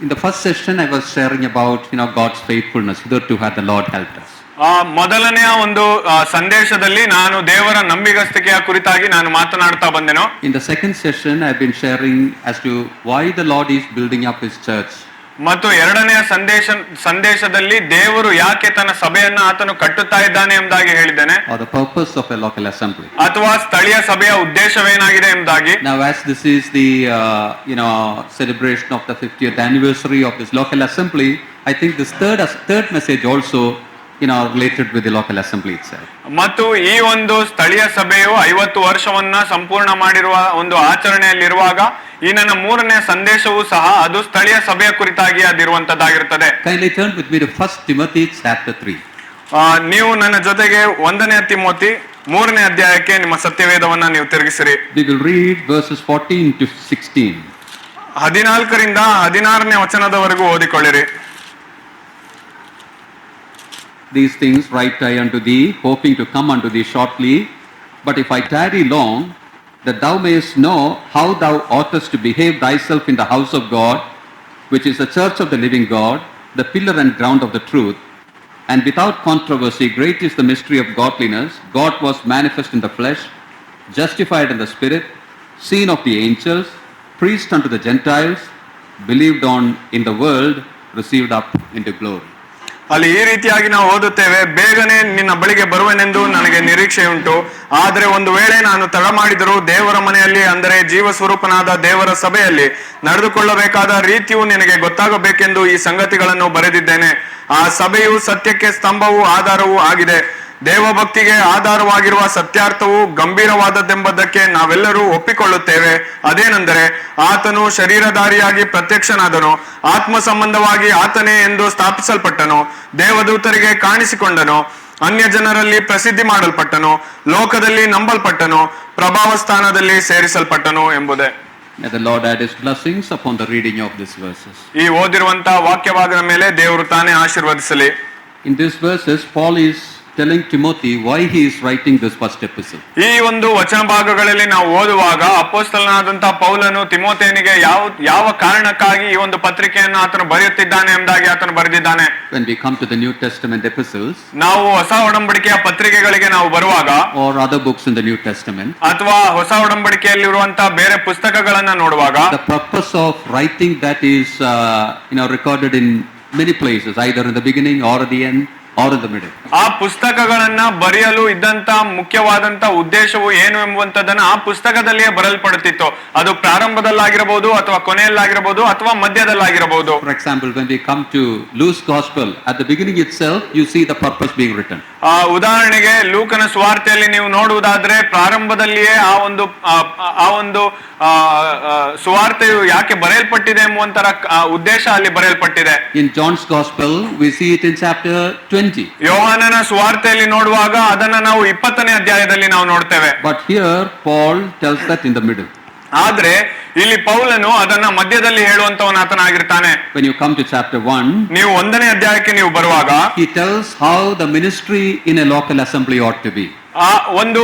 In the first session, I was sharing about God's faithfulness. Hitherto had the Lord helped us. ಮೊದಲನೆಯ ಒಂದು ಸಂದೇಶದಲ್ಲಿ ನಾನು ದೇವರ ನಂಬಿಗಸ್ತಿಕೆಯ ಕುರಿತಾಗಿ ನಾನು ಮಾತನಾಡ್ತಾ ಬಂದೆನು. In the second session, I've been sharing as to why the Lord is building up His church. ಮತ್ತು ಎರಡನೆಯ ಸಂದೇಶದಲ್ಲಿ ದೇವರು ಯಾಕೆ ತನ್ನ ಸಭೆಯನ್ನ ಆತನು ಕಟ್ಟುತ್ತಾ ಇದ್ದಾನೆ ಎಂಬುದಾಗಿ ಹೇಳಿದ್ದೇನೆ. Or the purpose of a local assembly. ಅಥವಾ ಸ್ಥಳೀಯ ಸಭೆಯ ಉದ್ದೇಶವೇನಾಗಿದೆ ಎಂಬುದಾಗಿ. Now, as this is the celebration of the 50th anniversary of this local assembly, I think this third message also related with the local assembly itself. ಮತ್ತು ಈ ಒಂದು ಸ್ಥಳೀಯ ಸಭೆಯು 50 ವರ್ಷವನ್ನ ಸಂಪೂರ್ಣ ಮಾಡಿರುವ ಒಂದು ಆಚರಣೆಯಲ್ಲಿರುವಾಗ ಈ ನನ್ನ ಮೂರನೇ ಸಂದೇಶವೂ ಸಹ ಅದು ಸ್ಥಳೀಯ ಸಭೆಯ ಕುರಿತಾಗಿ ಅದಿರುವಂತದ್ದಾಗಿರುತ್ತದೆ. Kindly turn with me to 1 Timothy chapter 3. ನೀವು ನನ್ನ ಜೊತೆಗೆ 1ನೇ ತಿಮೋಥಿ 3ನೇ ಅಧ್ಯಾಯಕ್ಕೆ ನಿಮ್ಮ ಸತ್ಯವೇದವನ್ನ ನೀವು ತಿರುಗಿಸಿರಿ. We will read verses 14 to 16. 14ರಿಂದ 16ನೇ ವಚನದವರೆಗೂ ಓದಿಕೊಳ್ಳಿರಿ. These things write I unto thee, hoping to come unto thee shortly. But if I tarry long, that thou mayest know how thou oughtest to behave thyself in the house of God, which is the church of the living God, the pillar and ground of the truth. And without controversy, great is the mystery of godliness. God was manifest in the flesh, justified in the spirit, seen of the angels, preached unto the Gentiles, believed on in the world, received up into glory. ಅಲ್ಲಿ ಈ ರೀತಿಯಾಗಿ ನಾವು ಓದುತ್ತೇವೆ, ಬೇಗನೆ ನಿನ್ನ ಬಳಿಗೆ ಬರುವೆನೆಂದು ನನಗೆ ನಿರೀಕ್ಷೆ ಉಂಟು. ಆದರೆ ಒಂದು ವೇಳೆ ನಾನು ತಡ ಮಾಡಿದರೂ ದೇವರ ಮನೆಯಲ್ಲಿ, ಅಂದರೆ ಜೀವ ಸ್ವರೂಪನಾದ ದೇವರ ಸಭೆಯಲ್ಲಿ ನಡೆದುಕೊಳ್ಳಬೇಕಾದ ರೀತಿಯು ನಿನಗೆ ಗೊತ್ತಾಗಬೇಕೆಂದು ಈ ಸಂಗತಿಗಳನ್ನು ಬರೆದಿದ್ದೇನೆ. ಆ ಸಭೆಯು ಸತ್ಯಕ್ಕೆ ಸ್ತಂಭವೂ ಆಧಾರವೂ ಆಗಿದೆ. ದೇವಭಕ್ತಿಗೆ ಆಧಾರವಾಗಿರುವ ಸತ್ಯಾರ್ಥವು ಗಂಭೀರವಾದದ್ದೆಂಬುದಕ್ಕೆ ನಾವೆಲ್ಲರೂ ಒಪ್ಪಿಕೊಳ್ಳುತ್ತೇವೆ. ಅದೇನೆಂದರೆ, ಆತನು ಶರೀರಧಾರಿಯಾಗಿ ಪ್ರತ್ಯಕ್ಷನಾದನು, ಆತ್ಮ ಸಂಬಂಧವಾಗಿ ಆತನೇ ಎಂದು ಸ್ಥಾಪಿಸಲ್ಪಟ್ಟನು, ದೇವದೂತರಿಗೆ ಕಾಣಿಸಿಕೊಂಡನು, ಅನ್ಯ ಜನರಲ್ಲಿ ಪ್ರಸಿದ್ಧಿ ಮಾಡಲ್ಪಟ್ಟನು, ಲೋಕದಲ್ಲಿ ನಂಬಲ್ಪಟ್ಟನು, ಪ್ರಭಾವ ಸ್ಥಾನದಲ್ಲಿ ಸೇರಿಸಲ್ಪಟ್ಟನು ಎಂಬುದೇ. May the Lord add His blessings upon the reading of these verses. ಈ ಓದಿರುವಂತಹ ವಾಕ್ಯವಾದ ಮೇಲೆ ದೇವರು ತಾನೇ ಆಶೀರ್ವದಿಸಲಿ. In these verses, Paul is telling Timothy why he is writing this first epistle. ಈ ಒಂದು ವಚನ ಭಾಗಗಳಲ್ಲಿ ನಾವು ಓದುವಾಗ ಅಪೊಸ್ತಲನಾದಂತಹ ಪೌಲನು ತಿಮೋಥೆಯನಿಗೆ ಯಾವ ಕಾರಣಕ್ಕಾಗಿ ಈ ಒಂದು ಪತ್ರಿಕೆಯನ್ನು ಆತನು ಬರೆಯುತ್ತಿದ್ದಾನೆ ಎಂಬುದಾಗಿ ಆತನು ಬರೆದಿದ್ದಾನೆ. When we come to the New Testament epistles, ನಾವು ಹೊಸ ಒಡಂಬಡಿಕೆಯ ಪತ್ರಿಕೆಗಳಿಗೆ ನಾವು ಬರುವಾಗ, or other books in the New Testament, ಅಥವಾ ಹೊಸ ಒಡಂಬಡಿಕೆಯಲ್ಲಿರುವಂತಹ ಬೇರೆ ಪುಸ್ತಕಗಳನ್ನ ನೋಡುವಾಗ, the purpose of writing that is recorded in many places, either in the beginning or at the end or in the middle. ಆ ಪುಸ್ತಕಗಳನ್ನ ಬರೆಯಲು ಇದ್ದಂತ ಮುಖ್ಯವಾದಂತ ಉದ್ದೇಶವು ಏನು ಎಂಬುವಂತದನ್ನ ಆ ಪುಸ್ತಕದಲ್ಲಿಯೇ ಬರೆಯಲ್ಪಡುತ್ತಿತ್ತು. ಅದು ಪ್ರಾರಂಭದಲ್ಲಾಗಿರಬಹುದು, ಅಥವಾ ಕೊನೆಯಲ್ಲಾಗಿರಬಹುದು, ಅಥವಾ ಮಧ್ಯದಲ್ಲಾಗಿರಬಹುದು. For example, when we come to Luke's gospel, at the beginning itself you see the purpose being written. ಉದಾಹರಣೆಗೆ ಲೂಕನ ಸುವಾರ್ತೆಯಲ್ಲಿ ನೀವು ನೋಡುವುದಾದ್ರೆ ಪ್ರಾರಂಭದಲ್ಲಿಯೇ ಆ ಒಂದು ಸುವಾರ್ತೆಯು ಯಾಕೆ ಬರೆಯಲ್ಪಟ್ಟಿದೆ ಎಂಬುವಂತರ ಉದ್ದೇಶ ಅಲ್ಲಿ ಬರೆಯಲ್ಪಟ್ಟಿದೆ. In John's gospel we see it in chapter 20. ಯೋಹಾನನ ಸುವಾರ್ತೆಯಲ್ಲಿ ನೋಡುವಾಗ ಅದನ್ನ ನಾವು 20ನೇ ಅಧ್ಯಾಯದಲ್ಲಿ ನಾವು ನೋಡ್ತೇವೆ. But here Paul tells that in the middle. ಆದ್ರೆ ಇಲ್ಲಿ ಪೌಲನು ಅದನ್ನ ಮಧ್ಯದಲ್ಲಿ ಹೇಳುವಂತವನಾತನಾಗಿರ್ತಾನೆ. When you come to chapter 1, ನೀವು 1ನೇ ಅಧ್ಯಾಯಕ್ಕೆ ನೀವು ಬರುವಾಗ, he tells how the ministry in a local assembly ought to be. ಆ ಒಂದು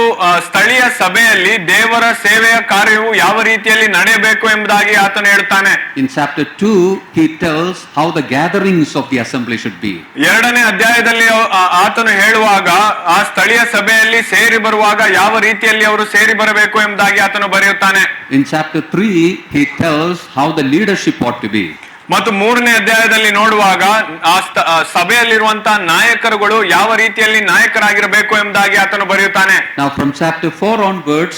ಸ್ಥಳೀಯ ಸಭೆಯಲ್ಲಿ ದೇವರ ಸೇವೆಯ ಕಾರ್ಯವು ಯಾವ ರೀತಿಯಲ್ಲಿ ನಡೆಯಬೇಕು ಎಂಬುದಾಗಿ ಆತನು ಹೇಳ್ತಾನೆ. In chapter 2 he tells how the gatherings of the assembly should be. 2ನೇ ಅಧ್ಯಾಯದಲ್ಲಿ ಆತನು ಹೇಳುವಾಗ ಆ ಸ್ಥಳೀಯ ಸಭೆಯಲ್ಲಿ ಸೇರಿ ಬರುವಾಗ ಯಾವ ರೀತಿಯಲ್ಲಿ ಅವರು ಸೇರಿ ಬರಬೇಕು ಎಂಬುದಾಗಿ ಆತನು ಬರೆಯುತ್ತಾನೆ. In chapter 3 he tells how the leadership ought to be. ಮತ್ತು 3ನೇ ಅಧ್ಯಾಯದಲ್ಲಿ ನೋಡುವಾಗ ಆ ಸಭೆಯಲ್ಲಿರುವಂತಹ ನಾಯಕರುಗಳು ಯಾವ ರೀತಿಯಲ್ಲಿ ನಾಯಕರಾಗಿರಬೇಕು ಎಂಬುದಾಗಿ ಆತನು ಬರೆಯುತ್ತಾನೆ. Now from chapter 4 onwards,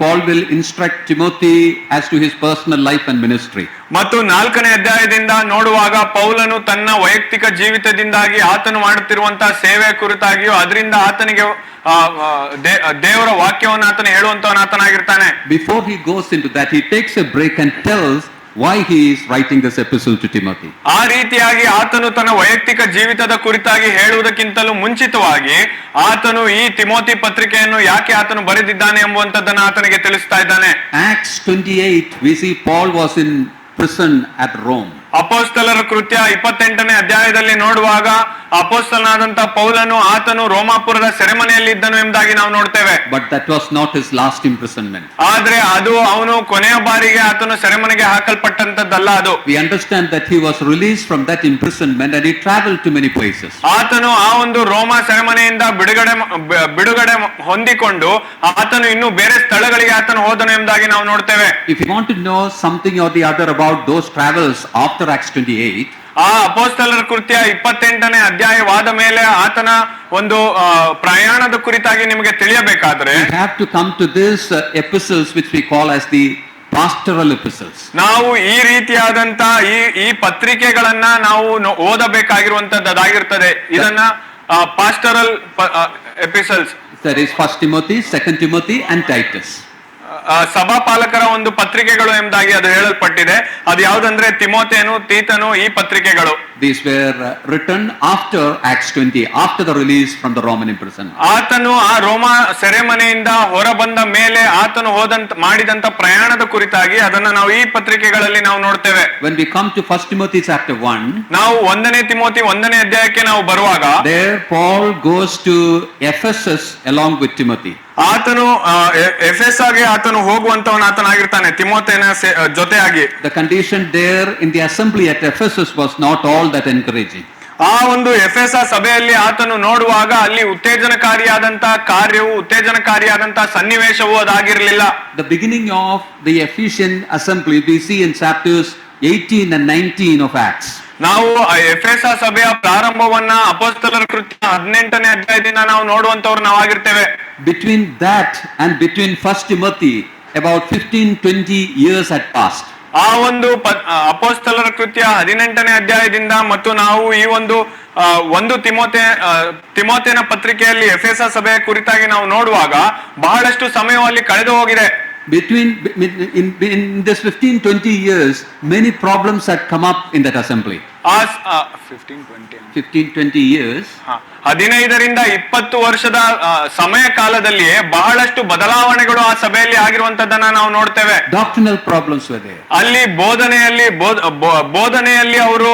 Paul will instruct Timothy as to his personal life and ministry. ಮತ್ತು 4ನೇ ಅಧ್ಯಾಯದಿಂದ ನೋಡುವಾಗ ಪೌಲನು ತನ್ನ ವೈಯಕ್ತಿಕ ಜೀವಿತದಿಂದಾಗಿ ಆತನು ಮಾಡುತ್ತಿರುವಂತಹ ಸೇವೆ ಕುರಿತಾಗಿಯೂ ಅದರಿಂದ ಆತನಿಗೆ ದೇವರ ವಾಕ್ಯವನ್ನು ಆತನು ಹೇಳುವಂತವನಾತನಾಗಿರ್ತಾನೆ. Before he goes into that, he takes a break and tells why he is writing this epistle to Timothy. ಆ ರೀತಿಯಾಗಿ ಆತನು ತನ್ನ ವೈಯಕ್ತಿಕ ಜೀವಿತದ ಕುರಿತಾಗಿ ಹೇಳುವುದಕ್ಕಿಂತಲೂ ಮುಂಚಿತವಾಗಿ ಆತನು ಈ ತಿಮೋಥಿ ಪತ್ರಿಕೆಯನ್ನು ಯಾಕೆ ಆತನು ಬರೆದಿದ್ದಾನೆ ಎಂಬುವಂತದ್ದನ್ನು ಆತನಿಗೆ ತಿಳಿಸ್ತಾ ಇದ್ದಾನೆ. Acts 28 we see Paul was in prison at Rome. ಅಪೊಸ್ತಲರ ಕೃತ್ಯ 28ನೇ ಅಧ್ಯಾಯದಲ್ಲಿ ನೋಡುವಾಗ ಅಪೊಸ್ತಲನಾದಂತ ಪೌಲನು ಆತನು ರೋಮಾಪುರದ ಸೆರೆಮನೆಯಲ್ಲಿ ಇದ್ದನು ಎಂಬುದಾಗಿ ನಾವು ನೋಡ್ತೇವೆ. But that was not his last imprisonment. ಆದ್ರೆ ಅದು ಅವನು ಕೊನೆಯ ಬಾರಿಗೆ ಆತನು ಸೆರೆಮನೆಗೆ ಹಾಕಲ್ಪಟ್ಟಂತದ್ದಲ್ಲ. ಅದು We understand that he was released from that imprisonment and he traveled to many places. ಆತನು ಆ ಒಂದು ರೋಮಾ ಸೆರೆಮನೆಯಿಂದ ಬಿಡುಗಡೆ ಹೊಂದಿಕೊಂಡು ಆತನು ಇನ್ನು ಬೇರೆ ಸ್ಥಳಗಳಿಗೆ ಆತನು ಹೋದನು ಎಂಬುದಾಗಿ ನಾವು ನೋಡ್ತೇವೆ. If you want to know something or the other about those travels after Acts 28, ಆ ಅಪೊಸ್ತಲರ ಕೃತ್ಯ 28ನೇ ಅಧ್ಯಾಯವಾದ ಮೇಲೆ ಆತನ ಒಂದು ಪ್ರಯಾಣದ ಕುರಿತಾಗಿ ನಿಮಗೆ ತಿಳಿಯಬೇಕಾದ್ರೆ we have to come to this epistles which we call as the pastoral epistles. ನಾವು ಈ ರೀತಿಯಾದಂತ ಈ ಪತ್ರಿಕೆಗಳನ್ನ ನಾವು ಓದಬೇಕಾಗಿರುವಂತದ್ದಾಗಿರ್ತದೆ. ಇದನ್ನ pastoral ಎಪಿಸಲ್ಸ್. That is 1 Timothy, 2 Timothy and Titus. ಸಭಾಪಾಲಕರ ಒಂದು ಪತ್ರಿಕೆಗಳು ಎಂಬುದಾಗಿ ಅದು ಹೇಳಲ್ಪಟ್ಟಿದೆ. ಅದು ಯಾವುದಂದ್ರೆ ತಿಮೋಥೆನು, ತೀತನು, ಈ ಪತ್ರಿಕೆಗಳು. These were written after Acts 20, after the release from the Roman imprisonment. ಆತನು ಆ ರೋಮಾ ಸೆರೆಮನೆಯಿಂದ ಹೊರಬಂದ ಮೇಲೆ ಆತನು ಮಾಡಿದಂತ ಪ್ರಯಾಣದ ಕುರಿತಾಗಿ ಅದನ್ನ ನಾವು ಈ ಪತ್ರಿಕೆಗಳಲ್ಲಿ ನಾವು ನೋಡ್ತೇವೆ. When we come to 1 Timothy chapter 1, ನಾವು 1ನೇ ತಿಮೋಥಿ 1ನೇ ಅಧ್ಯಾಯಕ್ಕೆ ನಾವು ಬರುವಾಗ there Paul goes to Ephesus along with Timothy. ಆತನು ಎಫೆಸಾಗೆ ಆತನು ಹೋಗುವಂತವನಾಗಿರ್ತಾನೆ ತಿಮೋಥೆನ ಜೊತೆಯಾಗಿ. The condition there in the assembly at Ephesus was not all that encouraging. ಆ ಒಂದು ಎಫೆಸ ಸಭೆಯಲ್ಲಿ ಆತನು ನೋಡುವಾಗ ಅಲ್ಲಿ ಉತ್ತೇಜನಕಾರಿಯಾದಂತ ಕಾರ್ಯವು ಉತ್ತೇಜನಕಾರಿಯಾದಂತ ಸನ್ನಿವೇಶವು ಅದಾಗಿರಲಿಲ್ಲ. The beginning of the Ephesian assembly we see in chapters 18 and 19 of Acts. ನಾವು ಎಫೆಸ ಸಭೆಯ ಪ್ರಾರಂಭವನ್ನ ಅಪೊಸ್ತಲರ ಕೃತ್ಯ 18ನೇ ಅಧ್ಯಾಯದಿಂದ ನಾವು ನೋಡುವಂತವ್ರು ನಾವಾಗಿರ್ತೇವೆ. Between that and between 1 Timothy about 15-20 years had passed. ಆ ಒಂದು ಅಪೊಸ್ತಲರ ಕೃತ್ಯ 18ನೇ ಅಧ್ಯಾಯದಿಂದ ಮತ್ತು ನಾವು ಈ ಒಂದು ತಿಮೋಥೆನ ಪತ್ರಿಕೆಯಲ್ಲಿ ಎಫೆಸ ಸಭೆಯ ಕುರಿತಾಗಿ ನಾವು ನೋಡುವಾಗ ಬಹಳಷ್ಟು ಸಮಯದಲ್ಲಿ ಕಳೆದು ಹೋಗಿದೆ. In this 15-20 years, many problems had come up in that assembly. 15-20 years. 15ರಿಂದ 20 ವರ್ಷದ ಸಮಯ ಕಾಲದಲ್ಲಿಯೇ ಬಹಳಷ್ಟು ಬದಲಾವಣೆಗಳು ಆ ಸಭೆಯಲ್ಲಿ ಆಗಿರುವಂತದ್ದನ್ನ ನಾವು ನೋಡ್ತೇವೆ. Doctrinal problems were there. ಅಲ್ಲಿ ಬೋಧನೆಯಲ್ಲಿ ಅವರು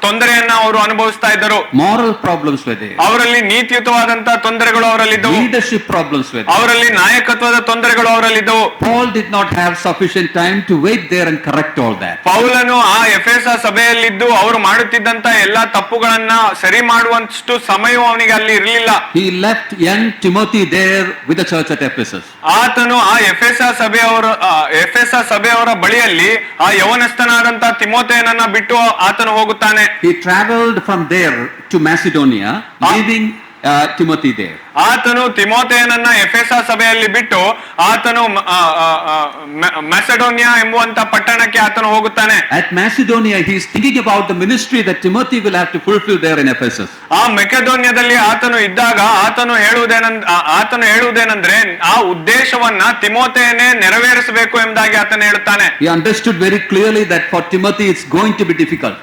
ತೊಂದರೆಯನ್ನ ಅವರು ಅನುಭವಿಸ್ತಾ ಇದ್ದರು. Moral problems were there. ಅವರಲ್ಲಿ ನೀತಿಯುತವಾದಂತಹ ತೊಂದರೆಗಳು ಅವರಲ್ಲಿದ್ದವು. Leadership problems were there. ಅವರಲ್ಲಿ ನಾಯಕತ್ವದ ತೊಂದರೆಗಳು ಅವರಲ್ಲಿದ್ದವು. Paul did not have sufficient time to wait there and correct all that. ಪೌಲನು ಆ ಎಫೆಸ ಸಭೆಯಲ್ಲಿದ್ದು ಅವರು ಮಾಡುತ್ತಿದ್ದಂತ ಎಲ್ಲಾ ತಪ್ಪುಗಳನ್ನ ಸರಿ ಮಾಡುವಷ್ಟು ಸಮಯ ಅವನಿಗೆ ಅಲ್ಲಿ ಇರಲಿಲ್ಲ. He left young Timothy there with the church at Ephesus. ಆತನು ಆ ಎಫೆಸ ಸಭೆಯವರ ಬಳಿಯಲ್ಲಿ ಆ ಯೌವನಸ್ಥನಾದಂತ ತಿಮೋಥೆಯನನ್ನ ಬಿಟ್ಟು ಆತನು ಹೋಗುತ್ತಾನೆ. He traveled from there to Macedonia, leaving Timothy there. ಆತನು ತಿಮೋಥೆಯನನ್ನ ಎಫೆಸ ಸಭೆಯಲ್ಲಿ ಬಿಟ್ಟು ಆತನು ಮ್ಯಾಸಿಡೋನಿಯಾ ಎಂಬುವಂತ ಪಟ್ಟಣಕ್ಕೆ ಆತನು ಹೋಗುತ್ತಾನೆ. At Macedonia he is thinking about the ministry that Timothy will have to fulfill there in Ephesus. ಆ ಮೆಕೆದೋನ್ಯದಲ್ಲಿ ಆತನು ಇದ್ದಾಗ ಆತನು ಹೇಳುವುದೇನೆಂದ್ರೆ ಆ ಉದ್ದೇಶವನ್ನ ತಿಮೋಥೆಯನೇ ನೆರವೇರಿಸಬೇಕು ಎಂಬುದಾಗಿ ಆತನು ಹೇಳುತ್ತಾನೆ. He understood very clearly that for Timothy it's going to be difficult.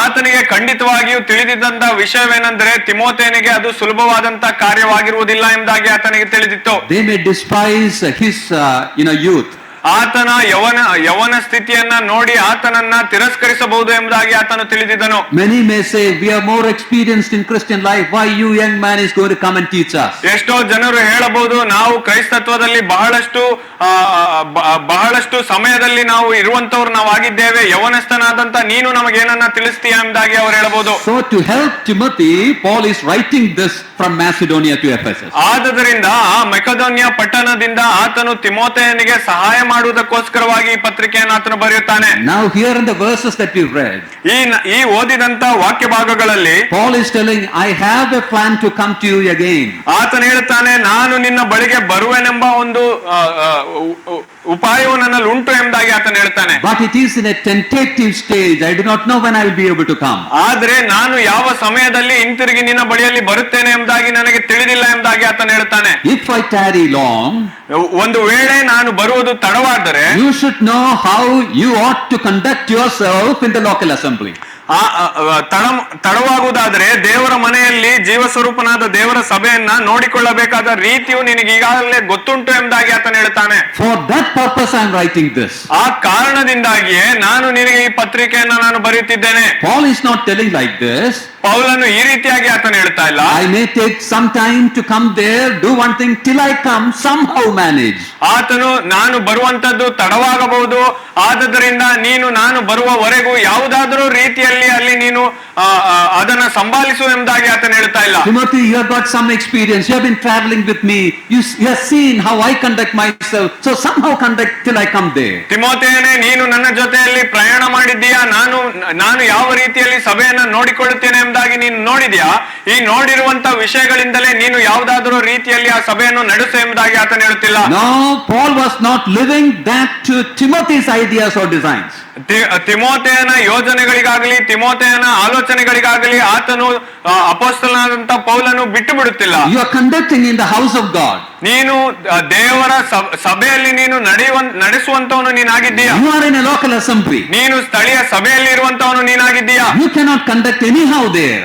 ಆತನಿಗೆ ಖಂಡಿತವಾಗಿಯೂ ತಿಳಿದಿದ್ದಂತ ವಿಷಯವೇನೆಂದ್ರೆ ತಿಮೋಥೆಯನಿಗೆ ಅದು ಸುಲಭವಾದಂತ ಕಾರ್ಯವಾಗಿರುವುದಿಲ್ಲ ಎಂಬುದಾಗಿ ಆತನಿಗೆ ತಿಳಿದಿತ್ತು. They may despise his youth. ಆತನ ಯೌವನ ಸ್ಥಿತಿಯನ್ನ ನೋಡಿ ಆತನನ್ನ ತಿರಸ್ಕರಿಸಬಹುದು ಎಂಬುದಾಗಿ ಆತನು ತಿಳಿದಿದ್ದನು. Many may say we are more experienced in Christian life, why you young man is going to come and teach us? ಎಷ್ಟೋ ಜನರು ಹೇಳಬಹುದು ನಾವು ಕ್ರೈಸ್ತತ್ವದಲ್ಲಿ ಬಹಳಷ್ಟು ಸಮಯದಲ್ಲಿ ನಾವು ಇರುವಂತವ್ರು ನಾವು ಆಗಿದ್ದೇವೆ, ಯೌವನಸ್ಥನಾದಂತ ನೀನು ನಮಗೇನನ್ನ ತಿಳಿಸ್ತೀಯ ಎಂಬುದಾಗಿ ಅವರು ಹೇಳಬಹುದು. So to help Timothy, Paul is writing this from Macedonia to Ephesus. ಆದದರಿಂದ ಆ ಮೆಕೆದೋನ್ಯ ಪಟ್ಟಣದಿಂದ ಆತನು ತಿಮೋಥೆಯನಿಗೆ ಸಹಾಯ ಮಾಡುವುದಕ್ಕೋಸ್ಕರವಾಗಿ ಈ ಪತ್ರಿಕೆಯನ್ನು ಆತನು ಬರೆಯುತ್ತಾನೆ. Now here in the verses that we read, ಈ ಓದಿದಂತ ವಾಕ್ಯ ಭಾಗಗಳಲ್ಲಿ Paul is telling, I have a plan to come to you again. ಆತನು ಹೇಳ್ತಾನೆ ನಾನು ನಿನ್ನ ಬಳಿಗೆ ಬರುವೆನೆಂಬ ಒಂದು ಉಪಾಯವು ನನ್ನಲ್ಲಿ ಉಂಟು ಎಂಬುದಾಗಿ ಆತನು ಹೇಳ್ತಾನೆ. But it is in a tentative stage. I do not know when I will be able to come. ಆದ್ರೆ ನಾನು ಯಾವ ಸಮಯದಲ್ಲಿ ಹಿಂತಿರುಗಿ ನಿನ್ನ ಬಳಿಯಲ್ಲಿ ಬರುತ್ತೇನೆ ಎಂಬುದಾಗಿ ನನಗೆ ತಿಳಿದಿಲ್ಲ ಎಂಬುದಾಗಿ ಆತನು ಹೇಳ್ತಾನೆ. If I tarry long, ಒಂದು ವೇಳೆ ನಾನು ಬರುವುದು ತಡವಾದರೆ you should know how you ought to conduct yourself in the local assembly. ತಡವಾಗುವುದಾದ್ರೆ ದೇವರ ಮನೆಯಲ್ಲಿ ಜೀವ ಸ್ವರೂಪನಾದ ದೇವರ ಸಭೆಯನ್ನ ನೋಡಿಕೊಳ್ಳಬೇಕಾದ ರೀತಿಯು ನಿನಗೆ ಈಗಾಗಲೇ ಗೊತ್ತುಂಟು ಎಂಬುದಾಗಿ ಆತನು ಹೇಳ್ತಾನೆ. For that purpose I am writing this. ಆ ಕಾರಣದಿಂದಾಗಿಯೇ ನಾನು ನಿನಗೆ ಈ ಪತ್ರಿಕೆಯನ್ನ ನಾನು ಬರೆಯುತ್ತಿದ್ದೇನೆ. Paul is not telling like this. ಪೌಲನು ಈ ರೀತಿಯಾಗಿ ಆತನು ಹೇಳ್ತಾ ಇಲ್ಲ. I may take some time to come there, do one thing, till I come, somehow manage. ಆತನು ನಾನು ಬರುವಂತದ್ದು ತಡವಾಗಬಹುದು, ಆದದರಿಂದ ನಾನು ಬರುವವರೆಗೂ ಯಾವುದಾದರೂ ರೀತಿಯಲ್ಲಿ ಅಲ್ಲಿ ನೀನು ಅದನ್ನ ಸಂಭಾಲಿಸು ಎಂಬುದಾಗಿ ಆತನು ಹೇಳ್ತಾ ಇಲ್ಲ. Timothy, you have got some experience. You have been traveling with me. You have seen how I conduct myself. So somehow conduct till I come there. ತಿಮೋಥೆಯನೇ, ನೀನು ನನ್ನ ಜೊತೆಯಲ್ಲಿ ಪ್ರಯಾಣ ಮಾಡಿದ್ದೀಯಾ, ನಾನು ಯಾವ ರೀತಿಯಲ್ಲಿ ಸಭೆಯನ್ನ ನೋಡಿಕೊಳ್ಳುತ್ತೇನೆ ಎಂಬುದಾಗಿ ನೀನು ನೋಡಿದ್ಯಾ. ಈ ನೋಡಿರುವಂತ ವಿಷಯಗಳಿಂದಲೇ ನೀನು ಯಾವುದಾದರೂ ರೀತಿಯಲ್ಲಿ ಆ ಸಭೆಯನ್ನು ನಡೆಸು ಎಂಬುದಾಗಿ ಆತನು ಹೇಳುತ್ತಿಲ್ಲ. No, Paul was not living that to Timothy's ideas or designs. ತಿಮೋಥೆಯನ ಯೋಜನೆಗಳಿಗಾಗಲಿ ತಿಮೋಥೆಯನ ಆಲೋಚನೆಗಳಿಗಾಗಲಿ ಆತನು ಅಪೊಸ್ತಲನಾದಂತ ಪೌಲನು ಬಿಟ್ಟು ಬಿಡುತ್ತಿಲ್ಲ. You are conducting in the house of God. ನೀನು ದೇವರ ಸಭೆಯಲ್ಲಿ ನೀನು ನಡೆಸುವಂತವನು ನೀನಾಗಿದ್ದೀಯಾ. You are in a local assembly. ನೀನು ಸ್ಥಳೀಯ ಸಭೆಯಲ್ಲಿ ಇರುವಂತವನು ನೀನಾಗಿದ್ದೀಯಾ. You cannot conduct anyhow there.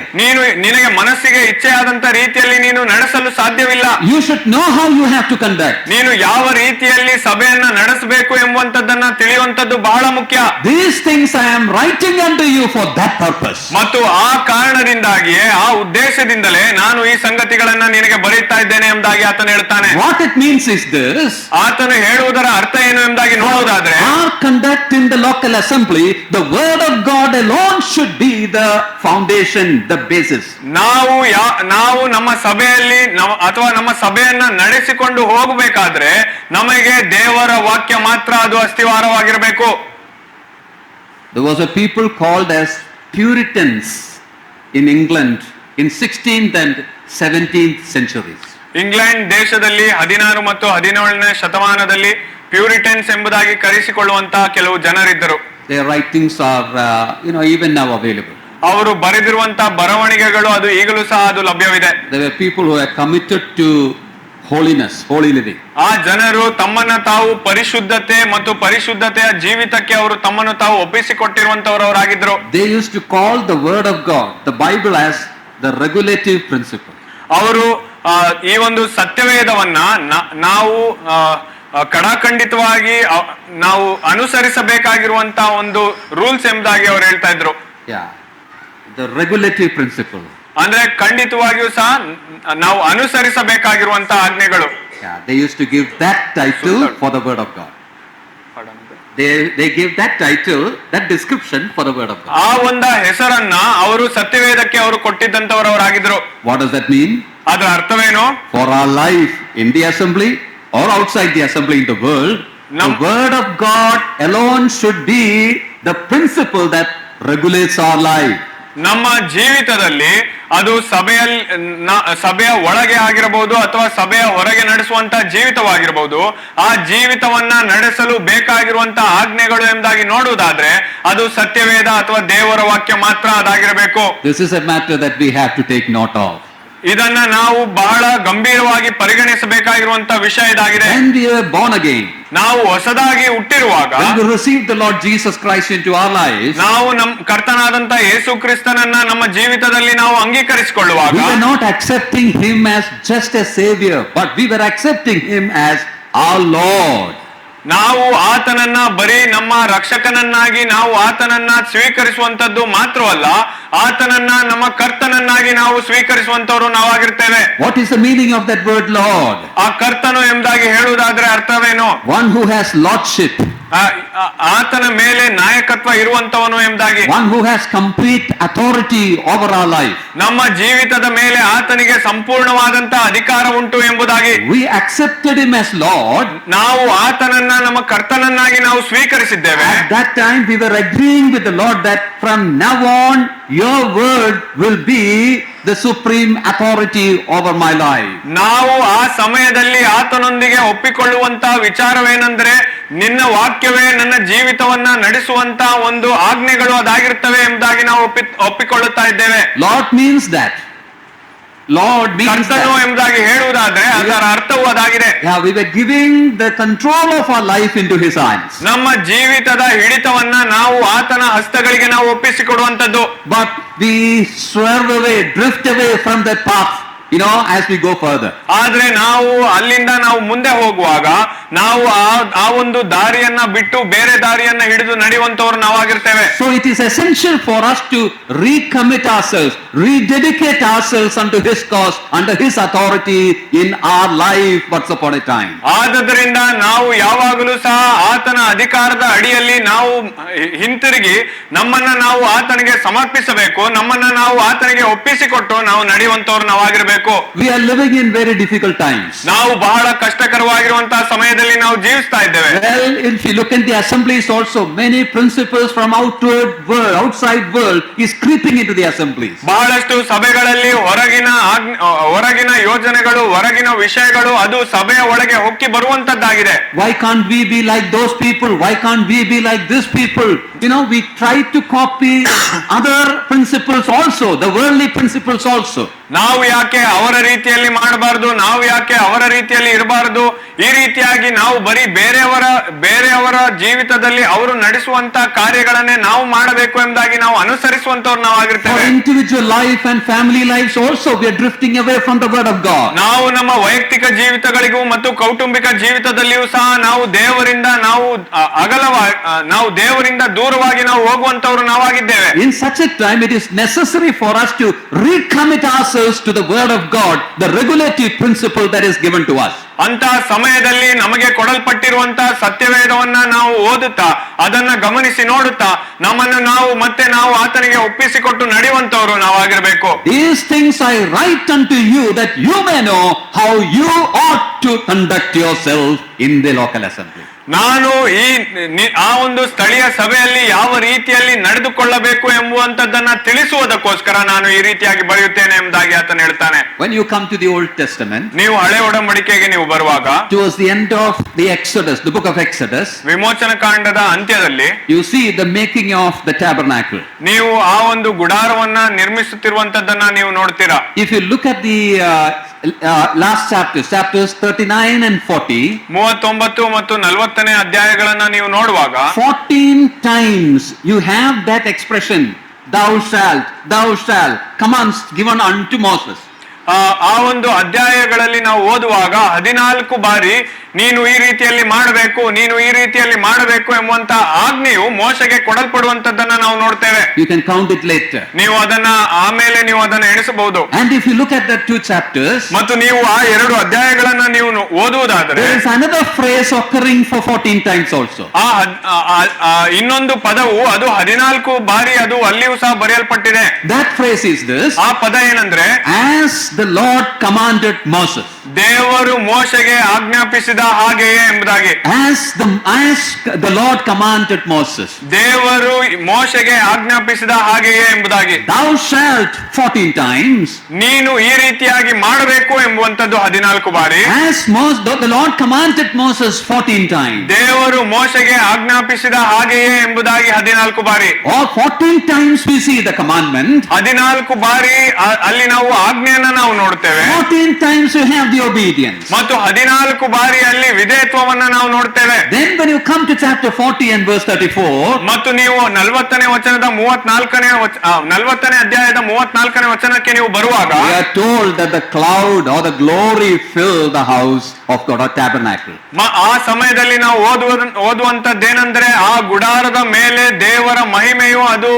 ನಿನಗೆ ಮನಸ್ಸಿಗೆ ಇಚ್ಛೆಯಾದಂತ ರೀತಿಯಲ್ಲಿ ನೀನು ನಡೆಸಲು ಸಾಧ್ಯವಿಲ್ಲ. You should know how you have to conduct. ನೀನು ಯಾವ ರೀತಿಯಲ್ಲಿ ಸಭೆಯನ್ನ ನಡೆಸಬೇಕು ಎಂಬುವಂತದ್ದನ್ನ ತಿಳಿಯುವಂತದ್ದು ಬಹಳ ಮುಖ್ಯ. These things I am writing unto you for that purpose. ಮತ್ತು ಆ ಕಾರಣದಿಂದಾಗಿಯೇ ಆ ಉದ್ದೇಶದಿಂದಲೇ ನಾನು ಈ ಸಂಗತಿಗಳನ್ನ ನಿನಗೆ ಬರೆಯುತ್ತಾ ಇದ್ದೇನೆ ಎಂಬುದಾಗಿ ಆತನು ಹೇಳ್ತಾನೆ. What it means is this. ಆತನು ಹೇಳುವುದರ ಅರ್ಥ ಏನು ಎಂಬುದಾಗಿ ನೋಡುವುದಾದ್ರೆ, our conduct in the local assembly, the word of God alone should be the foundation, the basis. ನಾವು ನಮ್ಮ ಸಭೆಯಲ್ಲಿ ಅಥವಾ ನಮ್ಮ ಸಭೆಯನ್ನ ನಡೆಸಿಕೊಂಡು ಹೋಗಬೇಕಾದ್ರೆ ನಮಗೆ ದೇವರ ವಾಕ್ಯ ಮಾತ್ರ ಅದು ಅಸ್ತಿವಾರವಾಗಿರಬೇಕು. There was a people called as Puritans in England in 16th and 17th centuries. England ದೇಶದಲ್ಲಿ 16 ಮತ್ತು 17ನೇ ಶತಮಾನದಲ್ಲಿ ಪ್ಯೂರಿಟನ್ಸ್ ಎಂಬುದಾಗಿ ಕರೆಸಿಕೊಳ್ಳುವಂತಹ ಕೆಲವು ಜನರಿದ್ದರು. Their writings are even now available. ಅವರು ಬರೆದಿರುವಂತಹ ಬರವಣಿಗೆಗಳು ಅದು ಈಗಲೂ ಸಹ ಅದು ಲಭ್ಯವಿದೆ. There were people who were committed to holiness, holy living. ಆ ಜನರು ತಮ್ಮನ್ನ ತಾವು ಪರಿಶುದ್ಧತೆ ಮತ್ತು ಪರಿಶುದ್ಧತೆಯ ಜೀವಿತಕ್ಕೆ ಅವರು ತಮ್ಮನ್ನು ತಾವು ಒಪ್ಪಿಸಿಕೊಟ್ಟಿರುವಂತವರಾಗಿದ್ದರು. They used to call the word of God, the Bible, as the regulative principle. ಅವರು ಈ ಒಂದು ಸತ್ಯವೇದವನ್ನ ನಾವು ಕಡಾಖಂಡಿತವಾಗಿ ನಾವು ಅನುಸರಿಸಬೇಕಾಗಿರುವಂತಹ ಒಂದು ರೂಲ್ಸ್ ಎಂಬುದಾಗಿ ಅವರು ಹೇಳ್ತಾ ಇದ್ರು. The regulative principle. ಅಂದ್ರೆ ಖಂಡಿತವಾಗಿಯೂ ಸಹ ನಾವು ಅನುಸರಿಸಬೇಕಾಗಿರುವಂತಹ ಆಜ್ಞೆಗಳು. They used to give that title for the word of God. They gave that title, that description for the word of God. ಆ ಒಂದು ಹೆಸರನ್ನ ಅವರು ಸತ್ಯವೇದಕ್ಕೆ ಅವರು ಕೊಟ್ಟಿದ್ದಂತವರಾಗಿದ್ರು. What does that mean? ಅದರ ಅರ್ಥವೇನು? For our life in the assembly or outside the assembly in the world, the word of God alone should be the principle that regulates our life. ನಮ್ಮ ಜೀವಿತದಲ್ಲಿ ಅದು ಸಭೆಯ ಒಳಗೆ ಆಗಿರಬಹುದು ಅಥವಾ ಸಭೆಯ ಹೊರಗೆ ನಡೆಸುವಂತಹ ಜೀವಿತವಾಗಿರಬಹುದು, ಆ ಜೀವಿತವನ್ನ ನಡೆಸಲು ಬೇಕಾಗಿರುವಂತಹ ಆಜ್ಞೆಗಳು ಎಂಬುದಾಗಿ ನೋಡುವುದಾದ್ರೆ ಅದು ಸತ್ಯವೇದ ಅಥವಾ ದೇವರ ವಾಕ್ಯ ಮಾತ್ರ ಅದಾಗಿರಬೇಕು. This is a matter that we have to take note of. ಇದನ್ನ ನಾವು ಬಹಳ ಗಂಭೀರವಾಗಿ ಪರಿಗಣಿಸಬೇಕಾಗಿರುವಂತಹ ವಿಷಯ ಇದಾಗಿದೆ. When we are born again, ನಾವು ಹೊಸದಾಗಿ ಹುಟ್ಟಿರುವಾಗ, when we receive the Lord Jesus Christ into our lives, ನಾವು ನಮ್ಮ ಕರ್ತನಾದಂತ ಯೇಸು ಕ್ರಿಸ್ತನನ್ನ ನಮ್ಮ ಜೀವಿತದಲ್ಲಿ ನಾವು ಅಂಗೀಕರಿಸಿಕೊಳ್ಳುವಾಗ, we were not accepting him as just a savior, but we were accepting him as our Lord. ನಾವು ಆತನನ್ನ ಬರೀ ನಮ್ಮ ರಕ್ಷಕನನ್ನಾಗಿ ನಾವು ಆತನನ್ನ ಸ್ವೀಕರಿಸುವಂತದ್ದು ಮಾತ್ರವಲ್ಲ, ಆತನನ್ನ ನಮ್ಮ ಕರ್ತನನ್ನಾಗಿ ನಾವು ಸ್ವೀಕರಿಸುವಂತವರು ನಾವಾಗಿರ್ತೇವೆ. What is the meaning of that word Lord? ಆ ಕರ್ತನು ಎಂಬುದಾಗಿ ಹೇಳುವುದಾದ್ರೆ ಅರ್ಥವೇನು? One who has lordship. ಆತನ ಮೇಲೆ ನಾಯಕತ್ವ ಇರುವಂತವನು ಎಂಬುದಾಗಿ. One who has complete authority over our life. ನಮ್ಮ ಜೀವಿತದ ಮೇಲೆ ಆತನಿಗೆ ಸಂಪೂರ್ಣವಾದಂತಹ ಅಧಿಕಾರ ಉಂಟು ಎಂಬುದಾಗಿ. We accepted him as Lord. ನಾವು ಆತನನ್ನ ನಮ್ಮ ಕರ್ತನನ್ನಾಗಿ ನಾವು ಸ್ವೀಕರಿಸಿದ್ದೇವೆ. At that time we were agreeing with the Lord that from now on your word will be the supreme authority over my life. ನಾವು ಆ ಸಮಯದಲ್ಲಿ ಆತನೊಂದಿಗೆ ಒಪ್ಪಿಕೊಳ್ಳುವಂತಹ ವಿಚಾರವೇನೆಂದರೆ, ನಿನ್ನ ವಾಕ್ಯವೇ ನನ್ನ ಜೀವಿತವನ್ನ ನಡೆಸುವಂತ ಒಂದು ಆಜ್ಞೆಗಳು ಅದಾಗಿರ್ತವೆ ಎಂಬುದಾಗಿ ನಾವು ಒಪ್ಪಿಕೊಳ್ಳುತ್ತಾ ಇದ್ದೇವೆ. Lord means that Lord means ಕರ್ತನು that. ಎಂಬುದಾಗಿ ಹೇಳುವುದಾದ್ರೆ ಅದರ ಅರ್ಥವು ಅದಾಗಿದೆ. Yeah, we were giving the control of our life into His hands. ನಮ್ಮ ಜೀವಿತದ ಹಿಡಿತವನ್ನ ನಾವು ಆತನ ಹಸ್ತಗಳಿಗೆ ನಾವು ಒಪ್ಪಿಸಿಕೊಡುವಂತದ್ದು. But we swerve away, drift away from that path, as we go further. ಆದ್ರೆ ನಾವು ಅಲ್ಲಿಂದ ನಾವು ಮುಂದೆ ಹೋಗುವಾಗ ನಾವು ಆ ಒಂದು ದಾರಿಯನ್ನ ಬಿಟ್ಟು ಬೇರೆ ದಾರಿಯನ್ನ ಹಿಡಿದು ನಡೆಯುವಂತವ್ರು ನಾವಾಗಿರ್ತೇವೆ. So it is essential for us to recommit ourselves, rededicate ourselves unto His cause, under His authority in our life once upon a time. ಆದ್ದರಿಂದ ನಾವು ಯಾವಾಗಲೂ ಸಹ ಆತನ ಅಧಿಕಾರದ ಅಡಿಯಲ್ಲಿ ನಾವು ಹಿಂತಿರುಗಿ ನಮ್ಮನ್ನ ನಾವು ಆತನಿಗೆ ಸಮರ್ಪಿಸಬೇಕು, ನಮ್ಮನ್ನ ನಾವು ಆತನಿಗೆ ಒಪ್ಪಿಸಿಕೊಟ್ಟು ನಾವು ನಡೆಯುವಂತವ್ರು ನಾವಾಗಿರ್ಬೇಕು. We are living in very difficult times. ನಾವು ಬಹಳ ಕಷ್ಟಕರವಾಗಿರುವಂತಹ ಸಮಯದಲ್ಲಿ ನಾವು ಜೀವಿಸ್ತಾ ಇದ್ದೇವೆ. Well, if you look at the assemblies also, many principles from outside world is creeping into the assemblies. ಬಹಳಷ್ಟು ಸಭೆಗಳಲ್ಲಿ ಹೊರಗಿನ ಯೋಜನೆಗಳು, ಹೊರಗಿನ ವಿಷಯಗಳು ಅದು ಸಭೆಯ ಒಳಗೆ ಹೊಕ್ಕಿ ಬರುವಂತದ್ದಾಗಿದೆ. Why can't we be like those people? Why can't we be like this people? We try to copy other principles also, the worldly principles also. ನಾವು ಯಾಕೆ ಅವರ ರೀತಿಯಲ್ಲಿ ಮಾಡಬಾರದು, ನಾವು ಯಾಕೆ ಅವರ ರೀತಿಯಲ್ಲಿ ಇರಬಾರದು, ಈ ರೀತಿಯಾಗಿ ನಾವು ಬರೀ ಬೇರೆಯವರ ಜೀವಿತದಲ್ಲಿ ಅವರು ನಡೆಸುವಂತ ಕಾರ್ಯಗಳನ್ನೇ ನಾವು ಮಾಡಬೇಕು ಎಂಬುದಾಗಿ ನಾವು ಅನುಸರಿಸುವಂತವ್ರು ನಾವು ಆಗಿರ್ತೇವೆ. For individual life and family lives also, we are drifting away from the word of God. ನಾವು ನಮ್ಮ ವೈಯಕ್ತಿಕ ಜೀವಿತಗಳಿಗೂ ಮತ್ತು ಕೌಟುಂಬಿಕ ಜೀವಿತದಲ್ಲಿಯೂ ಸಹ ನಾವು ದೇವರಿಂದ ನಾವು ದೇವರಿಂದ ದೂರವಾಗಿ ನಾವು ಹೋಗುವಂತವ್ರು ನಾವಾಗಿದ್ದೇವೆ. In such a time, it is necessary for us to recommit ourselves to the word of God, the regulative principle that is given to us. ಅಂತಹ ಸಮಯದಲ್ಲಿ ನಮಗೆ ಕೊಡಲ್ಪಟ್ಟಿರುವಂತಹ ಸತ್ಯವೇದವನ್ನ ನಾವು ಓದುತ್ತಾ ಅದನ್ನ ಗಮನಿಸಿ ನೋಡುತ್ತಾ ನಮ್ಮನ್ನು ನಾವು ಆತನಿಗೆ ಒಪ್ಪಿಸಿಕೊಟ್ಟು ನಡೆಯುವಂತವರು ನಾವಾಗಿರಬೇಕು. These things I write unto you that you may know how you ought to conduct yourself in the local assembly. ನಾನು ಆ ಒಂದು ಸ್ಥಳೀಯ ಸಭೆಯಲ್ಲಿ ಯಾವ ರೀತಿಯಲ್ಲಿ ನಡೆದುಕೊಳ್ಳಬೇಕು ಎಂಬುವಂತದ್ದನ್ನ ತಿಳಿಸುವುದಕ್ಕೋಸ್ಕರ ನಾನು ಈ ರೀತಿಯಾಗಿ ಬರೆಯುತ್ತೇನೆ ಎಂಬುದಾಗಿ ಆತನು ಹೇಳ್ತಾನೆ. When you come to the Old Testament, ನೀವು ಹಳೆ ಒಡಂಬಡಿಕೆಗೆ ನೀವು ಬರುವಾಗ, towards the end of the Exodus, the book of Exodus, ವಿಮೋಚನ ಕಾಂಡದ ಅಂತ್ಯದಲ್ಲಿ you see the making of the tabernacle. ನೀವು ಆ ಒಂದು ಗುಡಾರವನ್ನ ನಿರ್ಮಿಸುತ್ತಿರುವಂತದ್ದನ್ನ ನೀವು ನೋಡ್ತೀರಾ. If you look at the last chapters 39 and 40, 39 ಮತ್ತು 40ನೇ ಅಧ್ಯಾಯಗಳನ್ನ ನೀವು ನೋಡುವಾಗ 14 times you have that expression, thou shalt, commands given unto Moses. ಆ ಒಂದು ಅಧ್ಯಾಯಗಳಲ್ಲಿ ನಾವು ಓದುವಾಗ 14 ಬಾರಿ ನೀನು ಈ ರೀತಿಯಲ್ಲಿ ಮಾಡಬೇಕು, ನೀನು ಈ ರೀತಿಯಲ್ಲಿ ಮಾಡಬೇಕು ಎಂಬುವಂತ ಆಜ್ಞೆಯು ಮೋಶೆಗೆ ಕೊಡಲ್ಪಡುವಂತದ್ದನ್ನ ನಾವು ನೋಡ್ತೇವೆ. You can count it later. ನೀವು ಅದನ್ನ ಎಣಿಸಬಹುದು. And if you look at the 2 chapters, ಮತ್ತು ನೀವು ಆ 2 ಅಧ್ಯಾಯಗಳನ್ನ ನೀವು ಓದುವುದಾದರೆ, there is another phrase occurring for 14 times also. ಇನ್ನೊಂದು ಪದವು ಅದು 14 ಬಾರಿ ಅದು ಅಲ್ಲಿಯೂ ಸಹ ಬರೆಯಲ್ಪಟ್ಟಿದೆ. That phrase is this: ಆ ಪದ ಏನಂದ್ರೆ, as the Lord commanded Moses. ದೇವರು ಮೋಶೆಗೆ ಆಜ್ಞಾಪಿಸಿದ ಹಾಗೆಯೇ ಎಂಬುದಾಗಿ. As the Lord commanded Moses. ದೇವರು ಮೋಶೆಗೆ ಆಜ್ಞಾಪಿಸಿದ ಹಾಗೆಯೇ ಎಂಬುದಾಗಿ. Thou shalt 14 times. ನೀನು ಈ ರೀತಿಯಾಗಿ ಮಾಡಬೇಕು ಎಂಬುವಂತದ್ದು 14 ಬಾರಿ. As the Lord commanded Moses 14 times. ದೇವರು ಮೋಶೆಗೆ ಆಜ್ಞಾಪಿಸಿದ ಹಾಗೆಯೇ ಎಂಬುದಾಗಿ 14 ಬಾರಿ. Or 14 times we see the commandment. 14 ಬಾರಿ ಅಲ್ಲಿ ನಾವು ಆಜ್ಞೆಯನ್ನ ನಾವು ನೋಡ್ತೇವೆ. 14 times you have the obedience. ಮತ್ತು 14 ಬಾರಿ ಅಲ್ಲಿ ವಿಧೇಯತ್ವವನ್ನ ನಾವು ನೋಡ್ತೇವೆ. Then when you come to chapter 40 and verse 34, ಮತ್ತು ನೀವು 40ನೇ ಅಧ್ಯಾಯದ 34ನೇ ವಚನಕ್ಕೆ ನೀವು ಬರುವಾಗ, we are told that the cloud or the glory filled the house of God, or tabernacle. ಆ ಸಮಯದಲ್ಲಿ ನಾವು ಓದುವಂತದ್ದೇನೆಂದ್ರೆ, ಆ ಗುಡಾರದ ಮೇಲೆ ದೇವರ ಮಹಿಮೆಯು ಅದು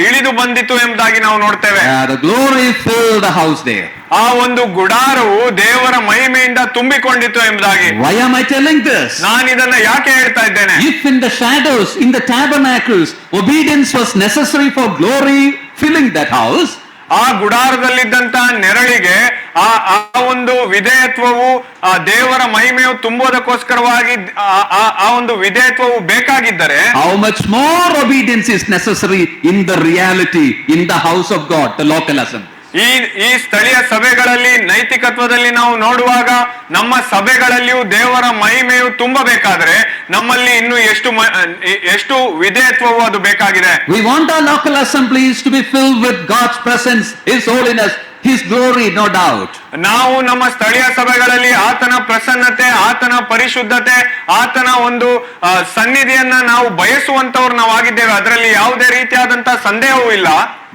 ಇಳಿದು ಬಂದಿತು ಎಂಬುದಾಗಿ ನಾವು ನೋಡ್ತೇವೆ. The glory filled the house there. ಆ ಒಂದು ಗುಡಾರವು ದೇವರ ಮಹಿಮೆಯಿಂದ ತುಂಬಿಕೊಂಡಿತು ಎಂಬುದಾಗಿ. Why am I telling this? ನಾನು ಇದನ್ನ ಯಾಕೆ ಹೇಳ್ತಾ ಇದ್ದೇನೆ? If in the shadows, in the tabernacles, obedience was necessary for glory filling that house, ಆ ಗುಡಾರದಲ್ಲಿದ್ದಂತ ನೆರಳಿಗೆ ಆ ಒಂದು ವಿಧೇಯತ್ವವು ಆ ದೇವರ ಮಹಿಮೆಯು ತುಂಬುವುದಕ್ಕೋಸ್ಕರವಾಗಿ ಆ ಒಂದು ವಿಧೇಯತ್ವವು ಬೇಕಾಗಿದ್ದರೆ, how much more obedience is necessary in the reality, in the house of God, the local assembly. ಈ ಸ್ಥಳೀಯ ಸಭೆಗಳಲ್ಲಿ ನೈತಿಕತ್ವದಲ್ಲಿ ನಾವು ನೋಡುವಾಗ ನಮ್ಮ ಸಭೆಗಳಲ್ಲಿಯೂ ದೇವರ ಮಹಿಮೆಯು ತುಂಬಬೇಕಾದ್ರೆ ನಮ್ಮಲ್ಲಿ ಇನ್ನು ಎಷ್ಟು ವಿಧೇಯತ್ವವು ಅದು ಬೇಕಾಗಿದೆ. We want our local assemblies to be filled with God's presence, His holiness, His glory, no doubt. ನಾವು ನಮ್ಮ ಸ್ಥಳೀಯ ಸಭೆಗಳಲ್ಲಿ ಆತನ ಪ್ರಸನ್ನತೆ, ಆತನ ಪರಿಶುದ್ಧತೆ, ಆತನ ಒಂದು ಸನ್ನಿಧಿಯನ್ನ ನಾವು ಬಯಸುವಂತವ್ರು ನಾವಾಗಿದ್ದೇವೆ. ಅದರಲ್ಲಿ ಯಾವುದೇ ರೀತಿಯಾದಂತಹ ಸಂದೇಹವೂ ಇಲ್ಲ.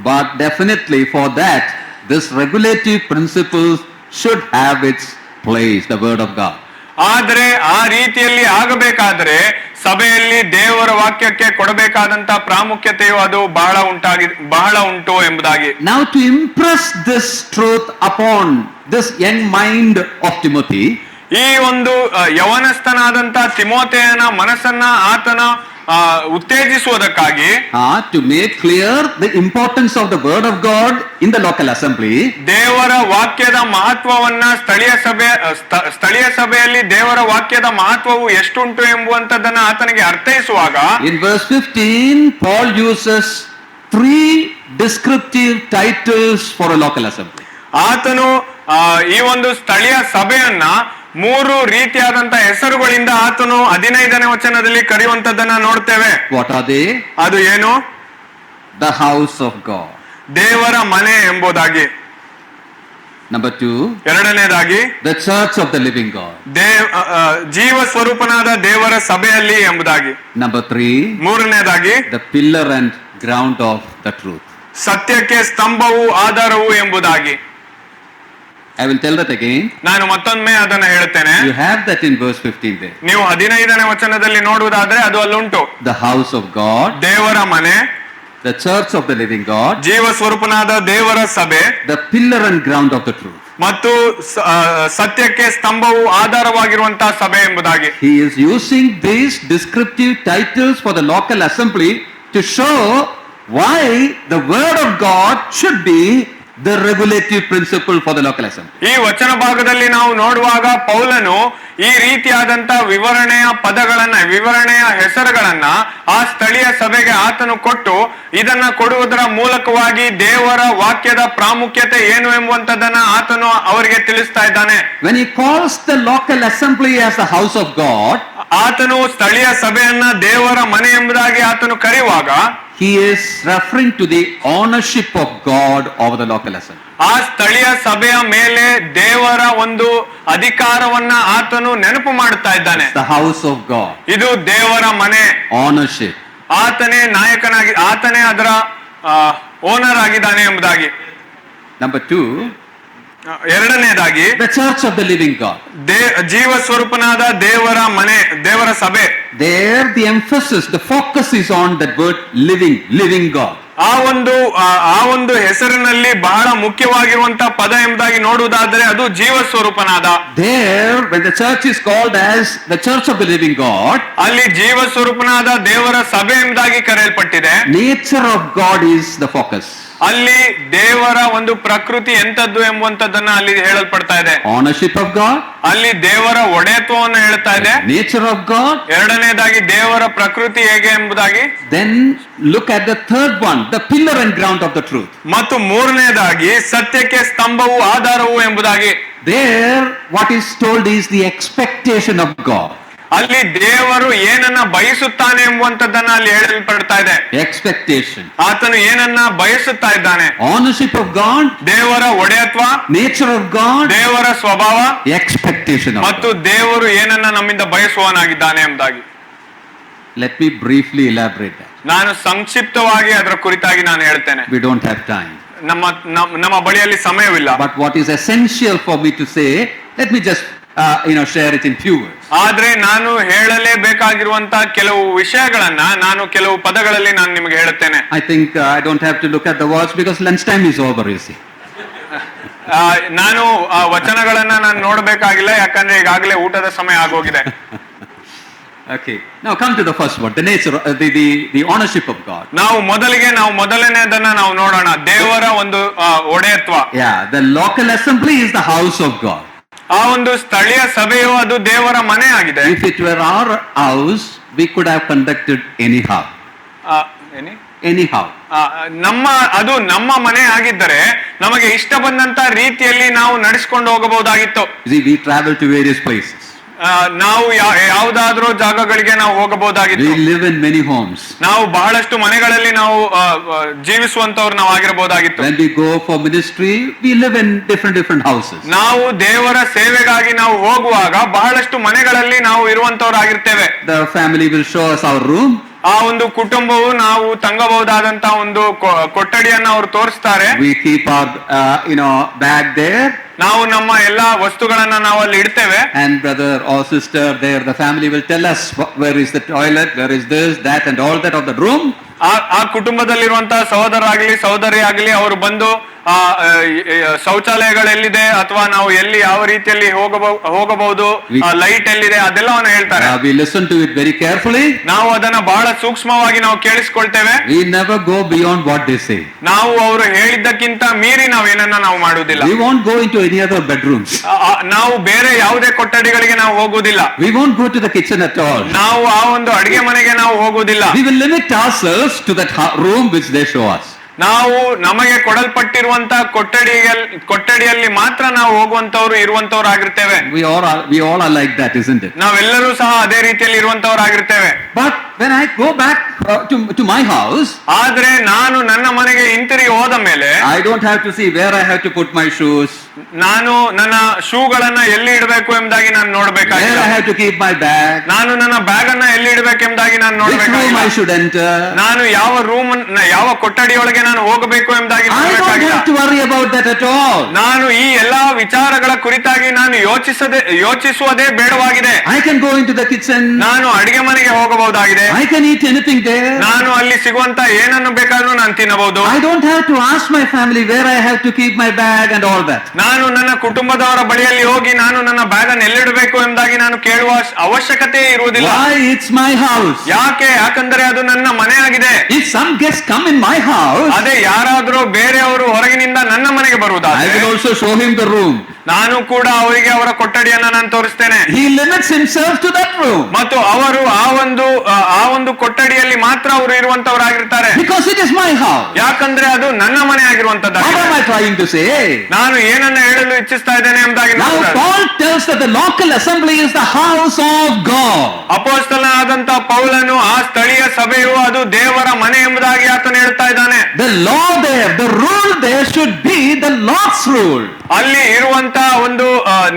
But definitely for that, this regulative principles should have its place, the word of God. ಆದ್ರೆ ಆ ರೀತಿಯಲ್ಲಿ ಆಗಬೇಕಾದ್ರೆ ಸಭೆಯಲ್ಲಿ ದೇವರ ವಾಕ್ಯಕ್ಕೆ ಕೊಡಬೇಕಾದಂತ ಪ್ರಾಮುಖ್ಯತೆಯು ಅದು ಬಹಳ ಉಂಟು ಎಂಬುದಾಗಿ. Now to impress this truth upon this young mind of Timothy, ಈ ಒಂದು ಯವನಸ್ಥನಾದಂತ ತಿಮೋಥೆಯನ ಮನಸ್ಸನ್ನ ಆತನ ಉತ್ತೇಜಿಸುವುದಕ್ಕಾಗಿ, to make clear the importance of the word of God in the local assembly, ದೇವರ ವಾಕ್ಯದ ಮಹತ್ವವನ್ನ ಸ್ಥಳೀಯ ಸಭೆಯಲ್ಲಿ ದೇವರ ವಾಕ್ಯದ ಮಹತ್ವವು ಎಷ್ಟುಂಟು ಎಂಬುವಂತದ್ದನ್ನ ಆತನಿಗೆ ಅರ್ಥೈಸುವಾಗ, in verse 15 Paul uses 3 descriptive titles for a local assembly. ಆತನು ಈ ಒಂದು ಸ್ಥಳೀಯ ಸಭೆಯನ್ನ 3 ರೀತಿಯಾದಂತ ಹೆಸರುಗಳಿಂದ ಆತನು 15ನೇ ವಚನದಲ್ಲಿ ಕರೆಯುವಂತದ್ದನ್ನ ನೋಡ್ತೇವೆ. What are they? ಅದು ಏನು? The house of God. ದೇವರ ಮನೆ ಎಂಬುದಾಗಿ. Number 2, ಎರಡನೇದಾಗಿ the church of the living God. ಜೀವ ಸ್ವರೂಪನಾದ ದೇವರ ಸಭೆಯಲ್ಲಿ ಎಂಬುದಾಗಿ. Number 3, ಮೂರನೇದಾಗಿ the pillar and ground of the truth. ಸತ್ಯಕ್ಕೆ ಸ್ತಂಭವು ಆಧಾರವು ಎಂಬುದಾಗಿ. I will tell that again. ನಾನು ಮತ್ತೊಮ್ಮೆ ಅದನ್ನ ಹೇಳುತ್ತೇನೆ. You have that in verse 15 there. ನೀವು 15ನೇ ವಚನದಲ್ಲಿ ನೋಡುವುದಾದ್ರೆ ಅದು ಅಲ್ಲುಂಟು. The house of God, ದೇವರ ಮನೆ, the church of the living God, ಜೀವ ಸ್ವರೂಪನಾದ ದೇವರ ಸಭೆ, the pillar and ground of the truth. ಮತ್ತು ಸತ್ಯಕ್ಕೆ ಸ್ತಂಭವು ಆಧಾರವಾಗಿರುವಂತಹ ಸಭೆ ಎಂಬುದಾಗಿ. He is using these descriptive titles for the local assembly to show why the word of God should be the regulative principle for the local assembly. ಈ ವಚನ ಭಾಗದಲ್ಲಿ ನಾವು ನೋಡುವಾಗ ಪೌಲನು ಈ ರೀತಿಯಾದಂತ ವಿವರಣೆಯ ಹೆಸರುಗಳನ್ನ ಆ ಸ್ಥಳೀಯ ಸಭೆಗೆ ಆತನು ಕೊಟ್ಟು ಇದನ್ನ ಕೊಡುವುದರ ಮೂಲಕವಾಗಿ ದೇವರ ವಾಕ್ಯದ ಪ್ರಾಮುಖ್ಯತೆ ಏನು ಎಂಬುವಂತದನ್ನ ಆತನು ಅವರಿಗೆ ತಿಳಿಸ್ತಾ ಇದ್ದಾನೆ. When he calls the local assembly as the house of God, ಆತನು ಸ್ಥಳೀಯ ಸಭೆಯನ್ನ ದೇವರ ಮನೆ ಎಂಬುದಾಗಿ ಆತನು ಕರೆಯುವಾಗ he is referring to the ownership of God over the local assembly. ಆ ಸ್ಥಳೀಯ ಸಭೆಯ ಮೇಲೆ ದೇವರ ಒಂದು ಅಧಿಕಾರವನ್ನ ಆತನು ನೆನಪು ಮಾಡುತ್ತಾ ಇದ್ದಾನೆ. The house of God. ಇದು ದೇವರ ಮನೆ. Ownership. ಆತನೇ ನಾಯಕನಾಗಿ, ಆತನೇ ಅದರ ಓನರ್ ಆಗಿದ್ದಾನೆ ಎಂಬುದಾಗಿ. Number 2, ಎರಡನೇದಾಗಿ the church of the living God. ಜೀವ ಸ್ವರೂಪನಾದ ದೇವರ ಮನೆ, ದೇವರ ಸಭೆ. There the emphasis, the focus is on that word living God. ಆ ಒಂದು ಹೆಸರಿನಲ್ಲಿ ಬಹಳ ಮುಖ್ಯವಾಗಿರುವಂತಹ ಪದ ಎಂಬುದಾಗಿ ನೋಡುವುದಾದರೆ ಅದು ಜೀವ ಸ್ವರೂಪನಾದ. There when the church is called as the church of the living God, ಅಲ್ಲಿ ಜೀವ ಸ್ವರೂಪನಾದ ದೇವರ ಸಭೆ ಎಂಬುದಾಗಿ ಕರೆಯಲ್ಪಟ್ಟಿದೆ. nature of God is the focus. ಅಲ್ಲಿ ದೇವರ ಒಂದು ಪ್ರಕೃತಿ ಎಂತದ್ದು ಎಂಬುವಂತದ್ದನ್ನ ಅಲ್ಲಿ ಹೇಳಲ್ಪಡ್ತಾ ಇದೆ. Ownership of God, ಅಲ್ಲಿ ದೇವರ ಒಡೆಯತ್ವವನ್ನು ಹೇಳ್ತಾ ಇದೆ. nature of God. ಎರಡನೇದಾಗಿ ದೇವರ ಪ್ರಕೃತಿ ಹೇಗೆ ಎಂಬುದಾಗಿ. Then look at the third one, the pillar and ground of the truth. ಮತ್ತು ಮೂರನೇದಾಗಿ ಸತ್ಯಕ್ಕೆ ಸ್ತಂಭವು ಆಧಾರವು ಎಂಬುದಾಗಿ. There what is told is the expectation of God. ಅಲ್ಲಿ ದೇವರು ಏನನ್ನ ಬಯಸುತ್ತಾನೆ ಎಂಬುವಂತದ್ದನ್ನ ಅಲ್ಲಿ ಹೇಳಲ್ಪಡ್ತಾ ಇದೆ. Expectation. ಆತನು ಏನನ್ನ ಬಯಸುತ್ತಾ ಇದ್ದಾನೆ. Ownership of God, ದೇವರ ಒಡೆಯತ್ವ, nature of God, ದೇವರ ಸ್ವಭಾವ, expectation of ಮತ್ತು God. ದೇವರು ಏನನ್ನ ನಮ್ಮಿಂದ ಬಯಸುವನಾಗಿದ್ದಾನೆ ಎಂಬುದಾಗಿ. Let me briefly elaborate that. ನಾನು ಸಂಕ್ಷಿಪ್ತವಾಗಿ ಅದರ ಕುರಿತಾಗಿ ನಾನು ಹೇಳ್ತೇನೆ. We don't have time. ನಮ್ಮ ಬಳಿಯಲ್ಲಿ ಸಮಯವಿಲ್ಲ. But what is essential for me to say, let me just share it in few words. ಆದ್ರೆ ನಾನು ಹೇಳಲೇಬೇಕಾಗಿರುವಂತಹ ಕೆಲವು ವಿಷಯಗಳನ್ನ ನಾನು ಕೆಲವು ಪದಗಳಲ್ಲಿ ನಾನು ನಿಮಗೆ ಹೇಳುತ್ತೇನೆ. I think I don't have to look at the words because lunch time is over, you see. ನಾನು ಆ ವಚನಗಳನ್ನ ನಾನು ನೋಡಬೇಕಾಗಿಲ್ಲ, ಯಾಕಂದ್ರೆ ಈಗಾಗಲೇ ಊಟದ ಸಮಯ ಆಗೋಗಿದೆ. Okay, now come to the first one, the nature, the ownership of God. ನಾವು ಮೊದಲನೇದನ್ನ ನಾವು ನೋಡೋಣ, ದೇವರ ಒಂದು ಒಡೆಯತ್ವ. Yeah, the local assembly is the house of God. ಆ ಒಂದು ಸ್ಥಳೀಯ ಸಭೆಯು ಅದು ದೇವರ ಮನೆ ಆಗಿದೆ. If it were our house, we could have conducted anyhow. Anyhow. ಅದು ನಮ್ಮ ಮನೆ ಆಗಿದ್ದರೆ ನಮಗೆ ಇಷ್ಟ ಬಂದಂತ ರೀತಿಯಲ್ಲಿ ನಾವು ನಡೆಸಿಕೊಂಡು ಹೋಗಬಹುದಾಗಿತ್ತು. See, we travel to various places. ನಾವು ಯಾವುದಾದ್ರೂ ಜಾಗಗಳಿಗೆ ನಾವು ಹೋಗಬಹುದಾಗಿತ್ತು. We live in many homes. ನಾವು ಬಹಳಷ್ಟು ಮನೆಗಳಲ್ಲಿ ನಾವು ಜೀವಿಸುವಂತವ್ರು ನಾವು ಆಗಿರಬಹುದಾಗಿತ್ತು. When we go for ministry, we live in different houses. ನಾವು ದೇವರ ಸೇವೆಗಾಗಿ ನಾವು ಹೋಗುವಾಗ ಬಹಳಷ್ಟು ಮನೆಗಳಲ್ಲಿ ನಾವು ಇರುವಂತವ್ರು ಆಗಿರ್ತೇವೆ. The family will show us our room. ಆ ಒಂದು ಕುಟುಂಬವು ನಾವು ತಂಗಬಹುದಾದಂತ ಒಂದು ಕೊಠಡಿಯನ್ನ ಅವರು ತೋರಿಸ್ತಾರೆ. We keep our bag there. ನಾವು ನಮ್ಮ ಎಲ್ಲಾ ವಸ್ತುಗಳನ್ನ ನಾವು ಅಲ್ಲಿ ಇಡ್ತೇವೆ. And brother or sister there, the family will tell us where is the toilet, where is this, that and all that of the room. ಆ ಕುಟುಂಬದಲ್ಲಿರುವಂತಹ ಸಹೋದರರಾಗ್ಲಿ ಸಹೋದರಿ ಆಗ್ಲಿ ಅವರು ಬಂದು ಶೌಚಾಲಯಗಳೆಲ್ಲಿದೆ ಅಥವಾ ನಾವು ಎಲ್ಲಿ ಯಾವ ರೀತಿಯಲ್ಲಿ ಹೋಗಬಹುದು, ಲೈಟ್ ಎಲ್ಲಿದೆ ಅದೆಲ್ಲವನ್ನ ಹೇಳ್ತಾರೆ. We listen to it very carefully. ನಾವು ಅದನ್ನ ಬಹಳ ಸೂಕ್ಷ್ಮವಾಗಿ ನಾವು ಕೇಳಿಸ್ಕೊಳ್ತೇವೆ. We never go beyond what they say. ನಾವು ಅವರು ಹೇಳಿದ್ದಕ್ಕಿಂತ ಮೀರಿ ನಾವು ಏನನ್ನ ನಾವು ಮಾಡುವುದಿಲ್ಲ. We won't go into any other bedrooms. ನಾವು ಬೇರೆ ಯಾವುದೇ ಕೊಠಡಿಗಳಿಗೆ ನಾವು ಹೋಗುವುದಿಲ್ಲ. We won't go to the kitchen at all. ನಾವು ಆ ಒಂದು ಅಡಿಗೆ ಮನೆಗೆ ನಾವು ಹೋಗುವುದಿಲ್ಲ. We will limit ourselves to that room which they show us. ನಾವು ನಮಗೆ ಕೊಡಲ್ಪಟ್ಟಿರುವಂತ ಕೊಠಡಿಯಲ್ಲಿ ಮಾತ್ರ ನಾವು ಹೋಗುವಂತವ್ರು ಇರುವಂತವ್ರು ಆಗಿರ್ತೇವೆ. We all are like that, isn't it? ನಾವೆಲ್ಲರೂ ಸಹ ಅದೇ ರೀತಿಯಲ್ಲಿ ಇರುವಂತವ್ರು ಆಗಿರ್ತೇವೆ. But when I go back to my house, ಆದ್ರೆ ನಾನು ನನ್ನ ಮನೆಗೆ ಹಿಂತಿರುಗಿ ಹೋದ ಮೇಲೆ I don't have to see where I have to put my shoes. ನಾನು ನನ್ನ ಶೂಗಳನ್ನ ಎಲ್ಲಿ ಇಡಬೇಕು ಎಂಬುದಾಗಿ ನಾನು ನೋಡ್ಬೇಕಾಗಿಲ್ಲ. Where I have to keep my bag. ನಾನು ನನ್ನ ಬ್ಯಾಗ್ ಅನ್ನ ಎಲ್ಲಿ ಇಡಬೇಕೆಂಬುದಾಗಿ ನಾನು ನೋಡ್ಬೇಕಾಗಿಲ್ಲ. Which room I should enter. ನಾನು ಯಾವ ಕೊಠಡಿಯೊಳಗೆ ನಾನು ಹೋಗಬೇಕು ಎಂಬುದಾಗಿ I don't have to worry about that at all. ನಾನು ಈ ಎಲ್ಲಾ ವಿಚಾರಗಳ ಕುರಿತಾಗಿ ನಾನು ಯೋಚಿಸುವುದೇ ಬೇಡವಾಗಿದೆ. I can go into the kitchen. ನಾನು ಅಡಿಗೆ ಮನೆಗೆ ಹೋಗಬಹುದಾಗಿದೆ. I can eat anything there. ನಾನು ಅಲ್ಲಿ ಸಿಗುವಂತ ಏನನ್ನು ಬೇಕಾದ್ರೂ ನಾನು ತಿನ್ನಬಹುದು. I don't have to ask my family where I have to keep my bag and all that. ನಾನು ನನ್ನ ಕುಟುಂಬದವರ ಬಳಿಯಲ್ಲಿ ಹೋಗಿ ನಾನು ನನ್ನ ಬ್ಯಾಗ್ ಅನ್ನು ಎಲ್ಲಿಡಬೇಕು ಎಂಬುದಾಗಿ ನಾನು ಕೇಳುವ ಅವಶ್ಯಕತೆ ಇರುವುದಿಲ್ಲ. Why? It's my house. ಯಾಕಂದ್ರೆ ಅದು ನನ್ನ ಮನೆ ಆಗಿದೆ. If some guests come in my house, ಅದೇ ಯಾರಾದ್ರೂ ಬೇರೆಯವರು ಹೊರಗಿನಿಂದ ನನ್ನ ಮನೆಗೆ ಬರುವುದಾದ್ರೆ I will also show him the room. ನಾನು ಕೂಡ ಅವರಿಗೆ ಅವರ ಕೊಠಡಿಯನ್ನ ನಾನು ತೋರಿಸ್ತೇನೆ. He limits himself to that room. ಮತ್ತು ಅವರು ಆ ಒಂದು ಕೊಠಡಿಯಲ್ಲಿ ಮಾತ್ರ ಅವರು ಇರುವಂತವರಾಗಿರ್ತಾರೆ. Because it is my house. ಯಾಕಂದ್ರೆ ಅದು ನನ್ನ ಮನೆ ಆಗಿರುವಂತದ್ದಾಗಿದೆ. What am I trying to say? ನಾನು ಏನನ್ನ ಹೇಳಲು ಇಚ್ಛಿಸ್ತಾ ಇದ್ದೇನೆ ಎಂಬುದಾಗಿ Now Paul tells that the local assembly is the house of God. ಅಪೊಸ್ತಲನಾದಂತ ಪೌಲನು ಆ ಸ್ಥಳೀಯ ಸಭೆಯು ಅದು ದೇವರ ಮನೆ ಎಂಬುದಾಗಿ ಆತನು ಹೇಳ್ತಾ ಇದ್ದಾನೆ. The law there, the rule there should be the Lord's rule. ಅಲ್ಲಿ ಇರುವಂತ ಒಂದು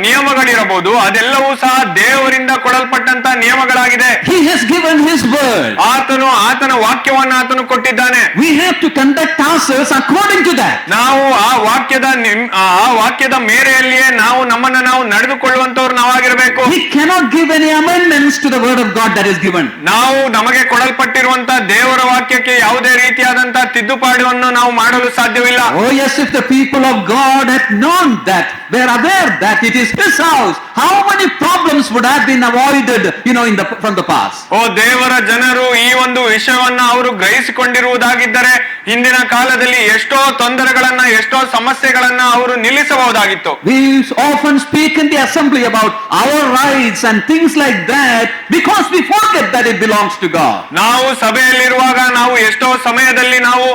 ನಿಯಮಗಳಿರಬಹುದು, ಅದೆಲ್ಲವೂ ಸಹ ದೇವರಿಂದ ಕೊಡಲ್ಪಟ್ಟಂತ ನಿಯಮಗಳಾಗಿದೆ. He has given his word. ಆತನ ವಾಕ್ಯವನ್ನು ಆತನು ಕೊಟ್ಟಿದ್ದಾನೆ. We have to conduct ourselves according to that. ನಾವು ಆ ವಾಕ್ಯದ ಮೇರೆಯಲ್ಲಿಯೇ ನಮ್ಮನ್ನು ನಾವು ನಡೆದುಕೊಳ್ಳುವಂತವ್ರು ನಾವಾಗಿರಬೇಕು. We cannot give any amendments to the word of God that is given. ನಾವು ನಮಗೆ ಕೊಡಲ್ಪಟ್ಟಿರುವಂತ ದೇವರ ವಾಕ್ಯಕ್ಕೆ ಯಾವುದೇ ರೀತಿಯಾದಂತ ತಿದ್ದುಪಾಡಿಯನ್ನು ನಾವು ಮಾಡಲು ಸಾಧ್ಯವಿಲ್ಲ. Oh yes, if the people of God had known that, they are aware that it is his house, how many problems would have been avoided from the past. ಓ ದೇವರ ಜನರು ಈ ಒಂದು ವಿಷಯವನ್ನ ಅವರು ಗ್ರಹಿಸಿಕೊಂಡಿರುವುದಾಗಿದ್ದರೆ ಹಿಂದಿನ ಕಾಲದಲ್ಲಿ ಎಷ್ಟೋ ತೊಂದರೆಗಳನ್ನ ಎಷ್ಟೋ ಸಮಸ್ಯೆಗಳನ್ನ ಅವರು ನಿಲ್ಲಿಸಬಹುದಾಗಿತ್ತು. We often speak in the assembly about our rights and things like that because we forget that it belongs to God. ನಾವು ಸಭೆಯಲ್ಲಿರುವಾಗ ನಾವು ಎಷ್ಟೋ ಸಮಯದಲ್ಲಿ ನಾವು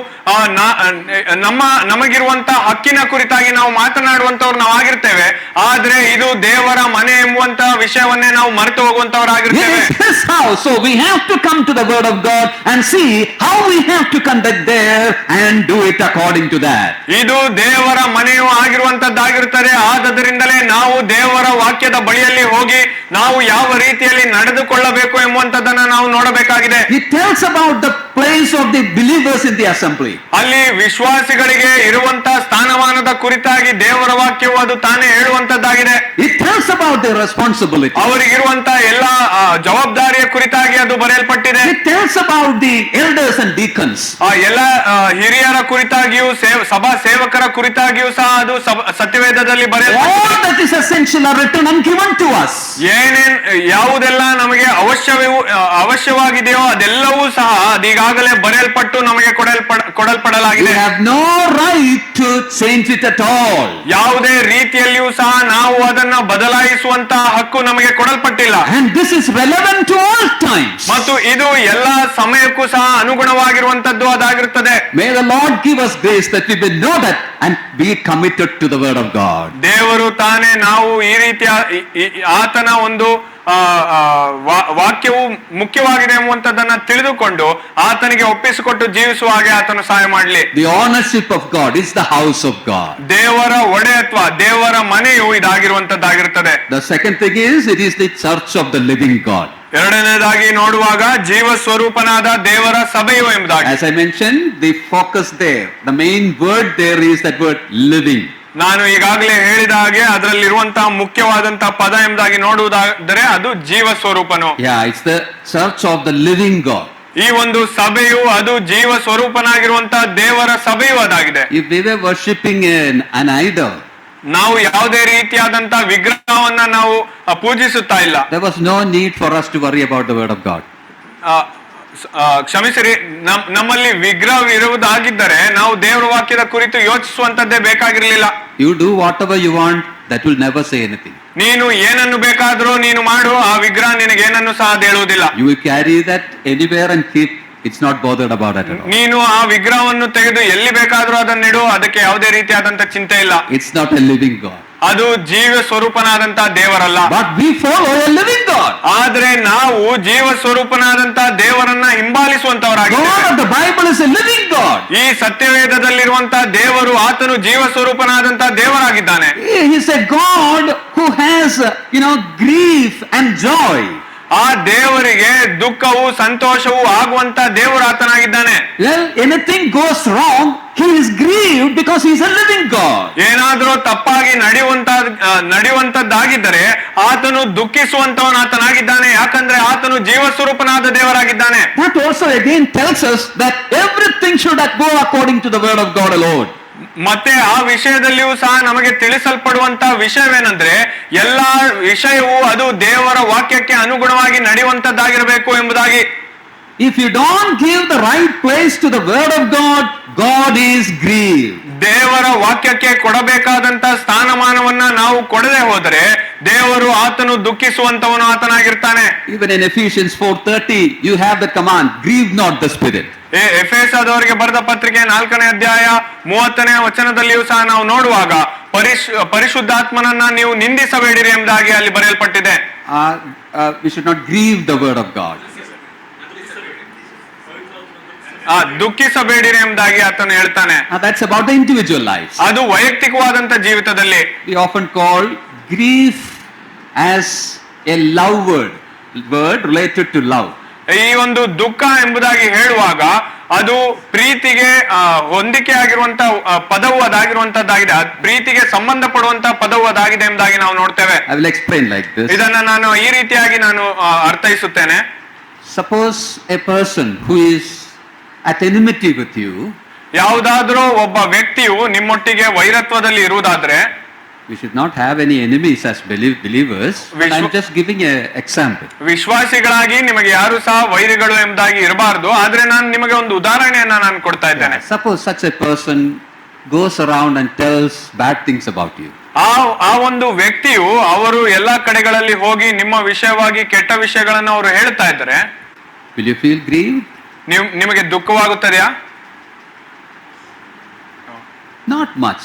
ನಮಗಿರುವಂತ ಹಕ್ಕಿನ ಕುರಿತಾಗಿ ನಾವು ಮಾತನಾಡುವಂತವ್ರು ನಾವು ಆಗಿರ್ತೇವೆ. ಆದ್ರೆ ಇದು ದೇವರ ಮನೆ ಎಂಬುವಂತ ವಿಷಯವನ್ನೇ ನಾವು ಮರೆತು ಹೋಗುವಂತವರಾಗಿರ್ತೇವೆ. It is his house, so we have to come to the word of God and see how we have to conduct there and do it according to that. ಇದು ದೇವರ ಮನೆಯು ಆಗಿರುವಂತದ್ದಾಗಿರುತ್ತದೆ. ಆದ್ದರಿಂದಲೇ ನಾವು ದೇವರ ವಾಕ್ಯದ ಬಳಿಯಲ್ಲಿ ಹೋಗಿ ನಾವು ಯಾವ ರೀತಿಯಲ್ಲಿ ನಡೆದುಕೊಳ್ಳಬೇಕು ಎಂಬುವಂತದ್ದನ್ನ ನಾವು ನೋಡಬೇಕಾಗಿದೆ. It tells about the place of the believers in the assembly. ಅಲ್ಲಿ ವಿಶ್ವಾಸಿಗಳಿಗೆ ಇರುವಂತ ಸ್ಥಾನಮಾನದ ಕುರಿತಾಗಿ ದೇವರ ವಾಕ್ಯವು ಅದು ತಾನೇ ಹೇಳುವಂತದ್ದಾಗಿದೆ. It tells about their responsibility. ಅವರಿಗಿರುವಂತ ಎಲ್ಲಾ ಜವಾಬ್ದಾರಿಯ ಕುರಿತಾಗಿ ಅದು ಬರೆಯಲ್ಪಟ್ಟಿದೆ. It tells about the elders and deacons. ಎಲ್ಲ ಹಿರಿಯರ ಕುರಿತಾಗಿಯೂ ಸಭಾ ಸೇವಕರ ಕುರಿತಾಗಿಯೂ ಸಹ ಅದು ಸತ್ಯವೇದದಲ್ಲಿ ಬರೆಯಲ್ಪಟ್ಟಿದೆ. All that is essential are written and given to us. ಯಾವುದೆಲ್ಲ ನಮಗೆ ಅವಶ್ಯವಾಗಿದೆಯೋ ಅದೆಲ್ಲವೂ ಸಹ ಅದೀಗಾಗಲೇ ಬರೆಯಲ್ಪಟ್ಟು ನಮಗೆ ಕೊಡಲ್ಪಡಲಾಗಿದೆ. We have no right to change it at all. ಯಾವುದೇ ರೀತಿಯಲ್ಲಿಯೂ ಸಹ ನಾವು ಅದನ್ನ ಬದಲಾಯಿಸುವಂತ ಹಕ್ಕು ನಮಗೆ ಕೊಡಲ್ಪಟ್ಟಿಲ್ಲ. And this is relevant to all times. ಮತ್ತು ಇದು ಎಲ್ಲಾ ಸಮಯಕ್ಕೂ ಸಹ ಅನುಗುಣವಾಗಿರುವಂತದ್ದು ಅದಾಗಿರುತ್ತದೆ. May the Lord give us grace that we may know that and be committed to the word of God. ದೇವರು ತಾನೇ ನಾವು ಈ ರೀತಿಯ ಆತನ ಒಂದು ವಾಕ್ಯವು ಮುಖ್ಯವಾಗಿದೆ ಎಂಬುವಂತದ್ದನ್ನ ತಿಳಿದುಕೊಂಡು ಆತನಿಗೆ ಒಪ್ಪಿಸಿಕೊಟ್ಟು ಜೀವಿಸುವ ಹಾಗೆ ಆತನು ಸಹಾಯ ಮಾಡಲಿ. The ownership of God is the house of God. ದೇವರ ಒಡೆಯತ್ವ, ದೇವರ ಮನೆಯು ಇದಾಗಿರುವಂತದ್ದಾಗಿರುತ್ತದೆ. The second thing is, it is the church of the living God. ಎರಡನೇದಾಗಿ ನೋಡುವಾಗ ಜೀವ ಸ್ವರೂಪನಾದ ದೇವರ ಸಭೆಯು ಎಂಬುದಾಗಿ. As I mentioned, the focus there, the main word there is that word living. ನಾನು ಈಗಾಗಲೇ ಹೇಳಿದ ಹಾಗೆ ಅದರಲ್ಲಿರುವಂತಹ ಮುಖ್ಯವಾದಂತಹ ಪದ ಎಂಬುದಾಗಿ ನೋಡುವುದಾದರೆ ಅದು ಜೀವ ಸ್ವರೂಪನು. Yeah, it's the church of the living God. ಈ ಒಂದು ಸಭೆಯು ಅದು ಜೀವ ಸ್ವರೂಪನಾಗಿರುವಂತಹ ದೇವರ ಸಭೆಯು ಅದಾಗಿದೆ. If we were worshipping an idol, ನಾವು ಯಾವುದೇ ರೀತಿಯಾದಂತಹ ವಿಗ್ರಹವನ್ನ ನಾವು ಪೂಜಿಸುತ್ತಾ ಇಲ್ಲ. there was no need for us to worry about the word of God. ಕ್ಷಮಿಸಿರಿ, ನಮ್ಮಲ್ಲಿ ವಿಗ್ರಹ ಇರುವುದಾಗಿದ್ದರೆ ನಾವು ದೇವರ ವಾಕ್ಯದ ಕುರಿತು ಯೋಚಿಸುವಂತದ್ದೇ ಬೇಕಾಗಿರ್ಲಿಲ್ಲ. You do whatever you want, that will never say anything. ನೀನು ಏನನ್ನು ಬೇಕಾದ್ರೂ ನೀನು ಮಾಡು, ಆ ವಿಗ್ರಹ ನಿನಗೆ ಏನನ್ನು ಸಹ ಹೇಳುವುದಿಲ್ಲ. You will carry that anywhere and keep, it's not bothered about it at all. ನೀನು ಆ ವಿಗ್ರಹವನ್ನು ತೆಗೆದು ಎಲ್ಲಿ ಬೇಕಾದ್ರೂ ಅದನ್ನಿಡು, ಅದಕ್ಕೆ ಯಾವುದೇ ರೀತಿಯಾದಂತ ಚಿಂತೆ ಇಲ್ಲ. It's not a living God. ಅದು ಜೀವ ಸ್ವರೂಪನಾದಂತಹ ದೇವರಲ್ಲ. But we follow a living God. ಆದ್ರೆ ನಾವು ಜೀವ ಸ್ವರೂಪನಾದಂತಹ ದೇವರನ್ನ ಹಿಂಬಾಲಿಸುವಂತವರಾಗಿದ್ದೇವೆ. God of the Bible is a living God. ಈ ಸತ್ಯವೇದದಲ್ಲಿರುವಂತಹ ದೇವರು ಆತನು ಜೀವ ಸ್ವರೂಪನಾದಂತಹ ದೇವರಾಗಿದ್ದಾನೆ. He is a God who has, grief and joy. ಆ ದೇವರಿಗೆ ದುಃಖವು ಸಂತೋಷವು ಆಗುವಂತ ದೇವರು ಆತನಾಗಿದ್ದಾನೆ. Well, anything goes wrong, he is grieved because he is a living God. ಏನಾದ್ರೂ ತಪ್ಪಾಗಿ ನಡೆಯುವಂತದ್ದಾಗಿದ್ದರೆ ಆತನು ದುಃಖಿಸುವಂತವನು ಆತನಾಗಿದ್ದಾನೆ, ಯಾಕಂದ್ರೆ ಆತನು ಜೀವ ಸ್ವರೂಪನಾದ ದೇವರಾಗಿದ್ದಾನೆ. That also again tells us that everything should go according to the word of God alone. ಮತ್ತೆ ಆ ವಿಷಯದಲ್ಲಿಯೂ ಸಹ ನಮಗೆ ತಿಳಿಸಲ್ಪಡುವಂತ ವಿಷಯವೇನೆಂದ್ರೆ ಎಲ್ಲಾ ವಿಷಯವು ಅದು ದೇವರ ವಾಕ್ಯಕ್ಕೆ ಅನುಗುಣವಾಗಿ ನಡೆಯುವಂತದ್ದಾಗಿರಬೇಕು ಎಂಬುದಾಗಿ. If you don't give the right place to the word of God, God is grieved. ದೇವರ ವಾಕ್ಯಕ್ಕೆ ಕೊಡಬೇಕಾದಂತ ಸ್ಥಾನಮಾನವನ್ನ ನಾವು ಕೊಡದೆ ಹೋದರೆ ದೇವರು ಆತನು ದುಃಖಿಸುವಂತವನು ಆತನಾಗಿರ್ತಾನೆ. Even in Ephesians 4:30, you have the command, grieve not the Spirit. ಎಫೆಸದವರಿಗೆ ಬರೆದ ಪತ್ರಿಕೆ 4ನೇ ಅಧ್ಯಾಯ 30ನೇ ವಚನದಲ್ಲಿಯೂ ಸಹ ನಾವು ನೋಡುವಾಗ ಪರಿಶುದ್ಧಾತ್ಮನನ್ನ ನೀವು ನಿಂದಿಸಬೇಡಿರಿ ಎಂಬುದಾಗಿ ಅಲ್ಲಿ ಬರೆಯಲ್ಪಟ್ಟಿದೆ. We should not grieve the word of God. ದುಃಖಿಸಬೇಡಿರಿ ಎಂಬುದಾಗಿ ಆತನು ಹೇಳ್ತಾನೆ. That's about the individual lives. ಅದು ವೈಯಕ್ತಿಕವಾದಂತ ಜೀವಿತದಲ್ಲಿ. We often call grief as a love word related to love. ಈ ಒಂದು ದುಃಖ ಎಂಬುದಾಗಿ ಹೇಳುವಾಗ ಅದು ಪ್ರೀತಿಗೆ ಹೊಂದಿಕೆ ಆಗಿರುವಂತ ಪದವು ಅದಾಗಿರುವಂತದ್ದಾಗಿದೆ. ಪ್ರೀತಿಗೆ ಸಂಬಂಧಪಡುವಂತ ಪದವು ಅದಾಗಿದೆ ಎಂಬುದಾಗಿ ನಾವು ನೋಡ್ತೇವೆ. I will explain like this. ಇದನ್ನ ನಾನು ಈ ರೀತಿಯಾಗಿ ನಾನು ಅರ್ಥೈಸುತ್ತೇನೆ. Suppose a person who is at enmity with you, ಯಾವುದಾದ್ರೂ ಒಬ್ಬ ವ್ಯಕ್ತಿಯು ನಿಮ್ಮೊಟ್ಟಿಗೆ ವೈರತ್ವದಲ್ಲಿ ಇರುವುದಾದ್ರೆ, we should not have any enemies as believers. I'm just giving an example. ವಿಶ್ವಾಸಿಗಳಾಗಿ ನಿಮಗೆ ಯಾರು ಸಹ ವೈರಿಗಳು ಎಂಬುದಾಗಿ ಇರಬಾರದು, ಆದ್ರೆ ನಾನು ನಿಮಗೆ ಒಂದು ಉದಾಹರಣೆಯನ್ನ ನಾನು ಕೊಡ್ತಾ ಇದ್ದೇನೆ. Suppose such a person goes around and tells bad things about you. ಆ ಒಂದು ವ್ಯಕ್ತಿಯು ಅವರು ಎಲ್ಲಾ ಕಡೆಗಳಲ್ಲಿ ಹೋಗಿ ನಿಮ್ಮ ವಿಷಯವಾಗಿ ಕೆಟ್ಟ ವಿಷಯಗಳನ್ನು ಅವರು ಹೇಳ್ತಾ ಇದ್ದಾರೆ, will you feel grieved? ನಿಮಗೆ ದುಃಖವಾಗುತ್ತದೆಯಾ? Not much.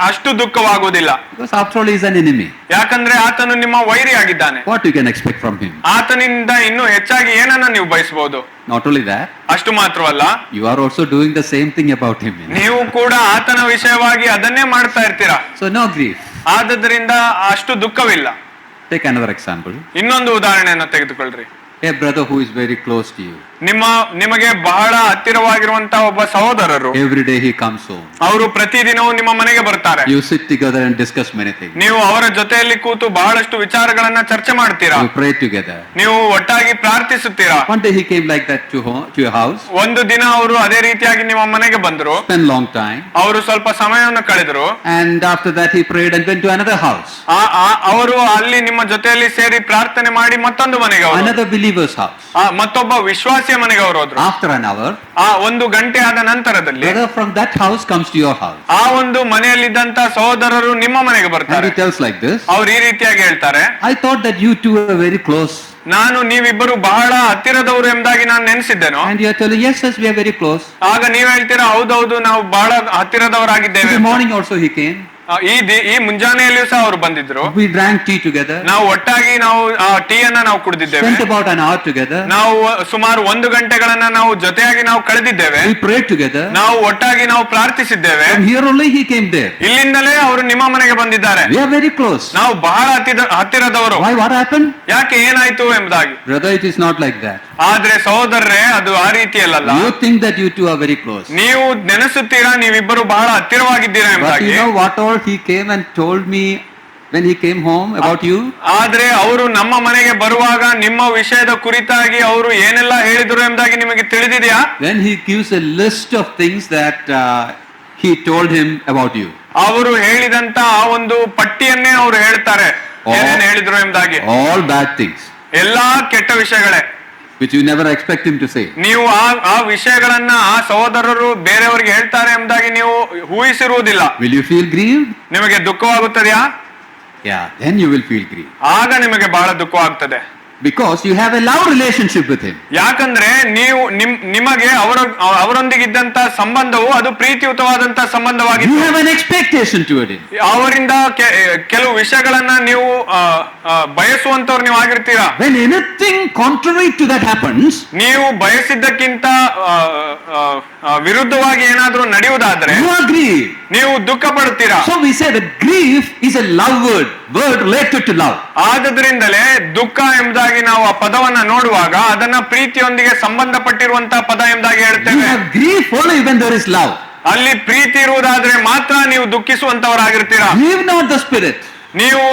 ಅಷ್ಟು ದುಃಖವಾಗುವುದಿಲ್ಲ. Because after all he is an enemy. ಯಾಕಂದ್ರೆ ಆತನು ನಿಮ್ಮ ವೈರಿ ಆಗಿದ್ದಾನೆ. What you can expect from him? ಆತನಿಂದ ಇನ್ನೂ ಹೆಚ್ಚಾಗಿ ಏನನ್ನ ನೀವು ಬಯಸಬಹುದು? Not only that, ಅಷ್ಟು ಮಾತ್ರವಲ್ಲ, you are also doing the same thing about him. ನೀವು ಕೂಡ ಆತನ ವಿಷಯವಾಗಿ ಅದನ್ನೇ ಮಾಡ್ತಾ ಇರ್ತೀರಾ. So no grief. ಆದ್ದರಿಂದ ಅಷ್ಟು ದುಃಖವಿಲ್ಲ. Take another example. ಇನ್ನೊಂದು ಉದಾಹರಣೆಯನ್ನು ತೆಗೆದುಕೊಳ್ಳ್ರಿ. A brother who is very close to you. ನಿಮಗೆ ಬಹಳ ಹತ್ತಿರವಾಗಿರುವಂತಹ ಒಬ್ಬ ಸಹೋದರರು. Every day he comes home. ಅವರು ಪ್ರತಿದಿನವೂ ನಿಮ್ಮ ಮನೆಗೆ ಬರ್ತಾರೆ. You sit together and discuss many things. ನೀವು ಅವರ ಜೊತೆಯಲ್ಲಿ ಕೂತು ಬಹಳಷ್ಟು ವಿಚಾರಗಳನ್ನ ಚರ್ಚೆ ಮಾಡ್ತೀರಾ. You pray together. ನೀವು ಒಟ್ಟಾಗಿ ಪ್ರಾರ್ಥಿಸುತ್ತೀರಾ. One day he came like that to your house. ಒಂದು ದಿನ ಅವರು ಅದೇ ರೀತಿಯಾಗಿ ನಿಮ್ಮ ಮನೆಗೆ ಬಂದರು. Spent long time. ಅವರು ಸ್ವಲ್ಪ ಸಮಯವನ್ನು ಕಳೆದರು. And after that he prayed and went to another house. ಅವರು ಅಲ್ಲಿ ನಿಮ್ಮ ಜೊತೆಯಲ್ಲಿ ಸೇರಿ ಪ್ರಾರ್ಥನೆ ಮಾಡಿ ಮತ್ತೊಂದು ಮನೆಗೆ ಹೋದರು. Another believer's house. ಮತ್ತೊಬ್ಬ ವಿಶ್ವಾಸಿಯ ಮನೆಗೆ ಅವರು ಹೋದರು. After an hour, ಒಂದು ಗಂಟೆ ಆದ ನಂತರದಲ್ಲಿ brother from that house comes to your house. ಆ ಒಂದು ಮನೆಯಲ್ಲಿದ್ದಂತ ಸಹೋದರರು ನಿಮ್ಮ ಮನೆಗೆ ಬರ್ತಾರೆ. And he tells like this. ಅವ್ರು ಈ ರೀತಿಯಾಗಿ ಹೇಳ್ತಾರೆ, I thought that you two were very close. ನಾನು ನೀವಿಬ್ಬರು ಬಹಳ ಹತ್ತಿರದವರು ಎಂಬುದಾಗಿ ನಾನು ನೆನೆಸಿದ್ದೇನೋ. And you are telling, yes, we are very close. ಆಗ ನೀವು ಹೇಳ್ತೀರಾ, ಹೌದೌದು ನಾವು ಬಹಳ ಹತ್ತಿರದವರಾಗಿದ್ದೇವೆ. In the morning also he came. ಈ ಮುಂಜಾನೆಯಲ್ಲಿಯೂ ಸಹ ಅವರು ಬಂದಿದ್ರು. We drank tea together. ನಾವು ಒಟ್ಟಾಗಿ ನಾವು ಟೀ ಅನ್ನ ನಾವು ಕುಡಿದಿದ್ದೇವೆ. Spent about an hour together. ನಾವು ಸುಮಾರು 1 ಗಂಟೆಗಳನ್ನ ನಾವು ಜೊತೆಯಾಗಿ ನಾವು ಕಳೆದಿದ್ದೇವೆ. We prayed together. ನಾವು ಒಟ್ಟಾಗಿ ನಾವು ಪ್ರಾರ್ಥಿಸಿದ್ದೇವೆ. From here only he came there. ಇಲ್ಲಿಂದಲೇ ಅವರು ನಿಮ್ಮ ಮನೆಗೆ ಬಂದಿದ್ದಾರೆ. We are very close. ನಾವು ಬಹಳ ಹತ್ತಿರದವರು. Why? What happened? ಯಾಕೆ ಏನಾಯ್ತು ಎಂಬುದಾಗಿ. Brother, it is not like that. ಆದ್ರೆ ಸಹೋದರರೇ, ಅದು ಆ ರೀತಿಯಲ್ಲ. You think that you two are very close. ನೀವು ನೆನೆಸುತ್ತೀರಾ ನೀವಿಬ್ಬರು ಬಹಳ ಹತ್ತಿರವಾಗಿದ್ದೀರಾ But ಎಂಬುದಾಗಿ. you know what all he came and told me when he came home about you? ಆದ್ರೆ ಅವರು ನಮ್ಮ ಮನೆಗೆ ಬರುವಾಗ ನಿಮ್ಮ ವಿಷಯದ ಕುರಿತಾಗಿ ಅವರು ಏನೆಲ್ಲ ಹೇಳಿದ್ರು ಎಂಬುದಾಗಿ ನಿಮಗೆ ತಿಳಿದಿದೆಯಾ? Then he gives a list of things that he told him about you. ಅವರು ಹೇಳಿದಂತ ಆ ಒಂದು ಪಟ್ಟಿಯನ್ನೇ ಅವರು ಹೇಳ್ತಾರೆ, ಏನೇನು ಹೇಳಿದ್ರು ಎಂಬುದಾಗಿ. All bad things. ಎಲ್ಲಾ ಕೆಟ್ಟ ವಿಷಯಗಳೇ. Which you never expect him to say. ನೀವು ಆ ವಿಷಯಗಳನ್ನ ಆ ಸಹೋದರರು ಬೇರೆಯವರಿಗೆ ಹೇಳ್ತಾರೆ ಎಂಬುದಾಗಿ ನೀವು ಊಹಿಸಿರುವುದಿಲ್ಲ. Will you feel grieved? ನಿಮಗೆ ದುಃಖವಾಗುತ್ತದೆಯಾ? Yeah, then you will feel grieved. ಆಗ ನಿಮಗೆ ಬಹಳ ದುಃಖವಾಗ್ತದೆ. Because you have a love relationship with him. ಯಾಕಂದ್ರೆ ನೀವು ನಿಮಗೆ ಅವರೊಂದಿಗಿದ್ದಂತ ಸಂಬಂಧವು ಅದು ಪ್ರೀತಿಯುತವಾದಂತ ಸಂಬಂಧವಾಗಿದೆ. You have an expectation toward him. ಅವರಿಂದ ಕೆಲವು ವಿಷಯಗಳನ್ನ ನೀವು ಬಯಸುವಂತವ್ರು ನೀವು ಆಗಿರ್ತೀರಾ. When anything contrary to that happens, ನೀವು ಬಯಸಿದ್ದಕ್ಕಿಂತ ವಿರುದ್ಧವಾಗಿ ಏನಾದ್ರೂ ನಡೆಯುವುದಾದ್ರೆ you are grieved. ನೀವು ದುಃಖ ಪಡುತ್ತೀರಾ. So we say that grief is a love word related to love. ಆದ್ದರಿಂದಲೇ ದುಃಖ ಎಂಬುದಾಗಿ ನಾವು ಆ ಪದವನ್ನ ನೋಡುವಾಗ ಅದನ್ನ ಪ್ರೀತಿಯೊಂದಿಗೆ ಸಂಬಂಧಪಟ್ಟಿರುವಂತಹ ಪದ ಎಂಬುದಾಗಿ You ಹೇಳ್ತೇವೆ. have grief only when there is love. ಅಲ್ಲಿ ಪ್ರೀತಿ ಇರುವುದಾದ್ರೆ ಮಾತ್ರ ನೀವು ದುಃಖಿಸುವಂತವರಾಗಿರ್ತೀರಾ. Grieve not the spirit. ನೀವು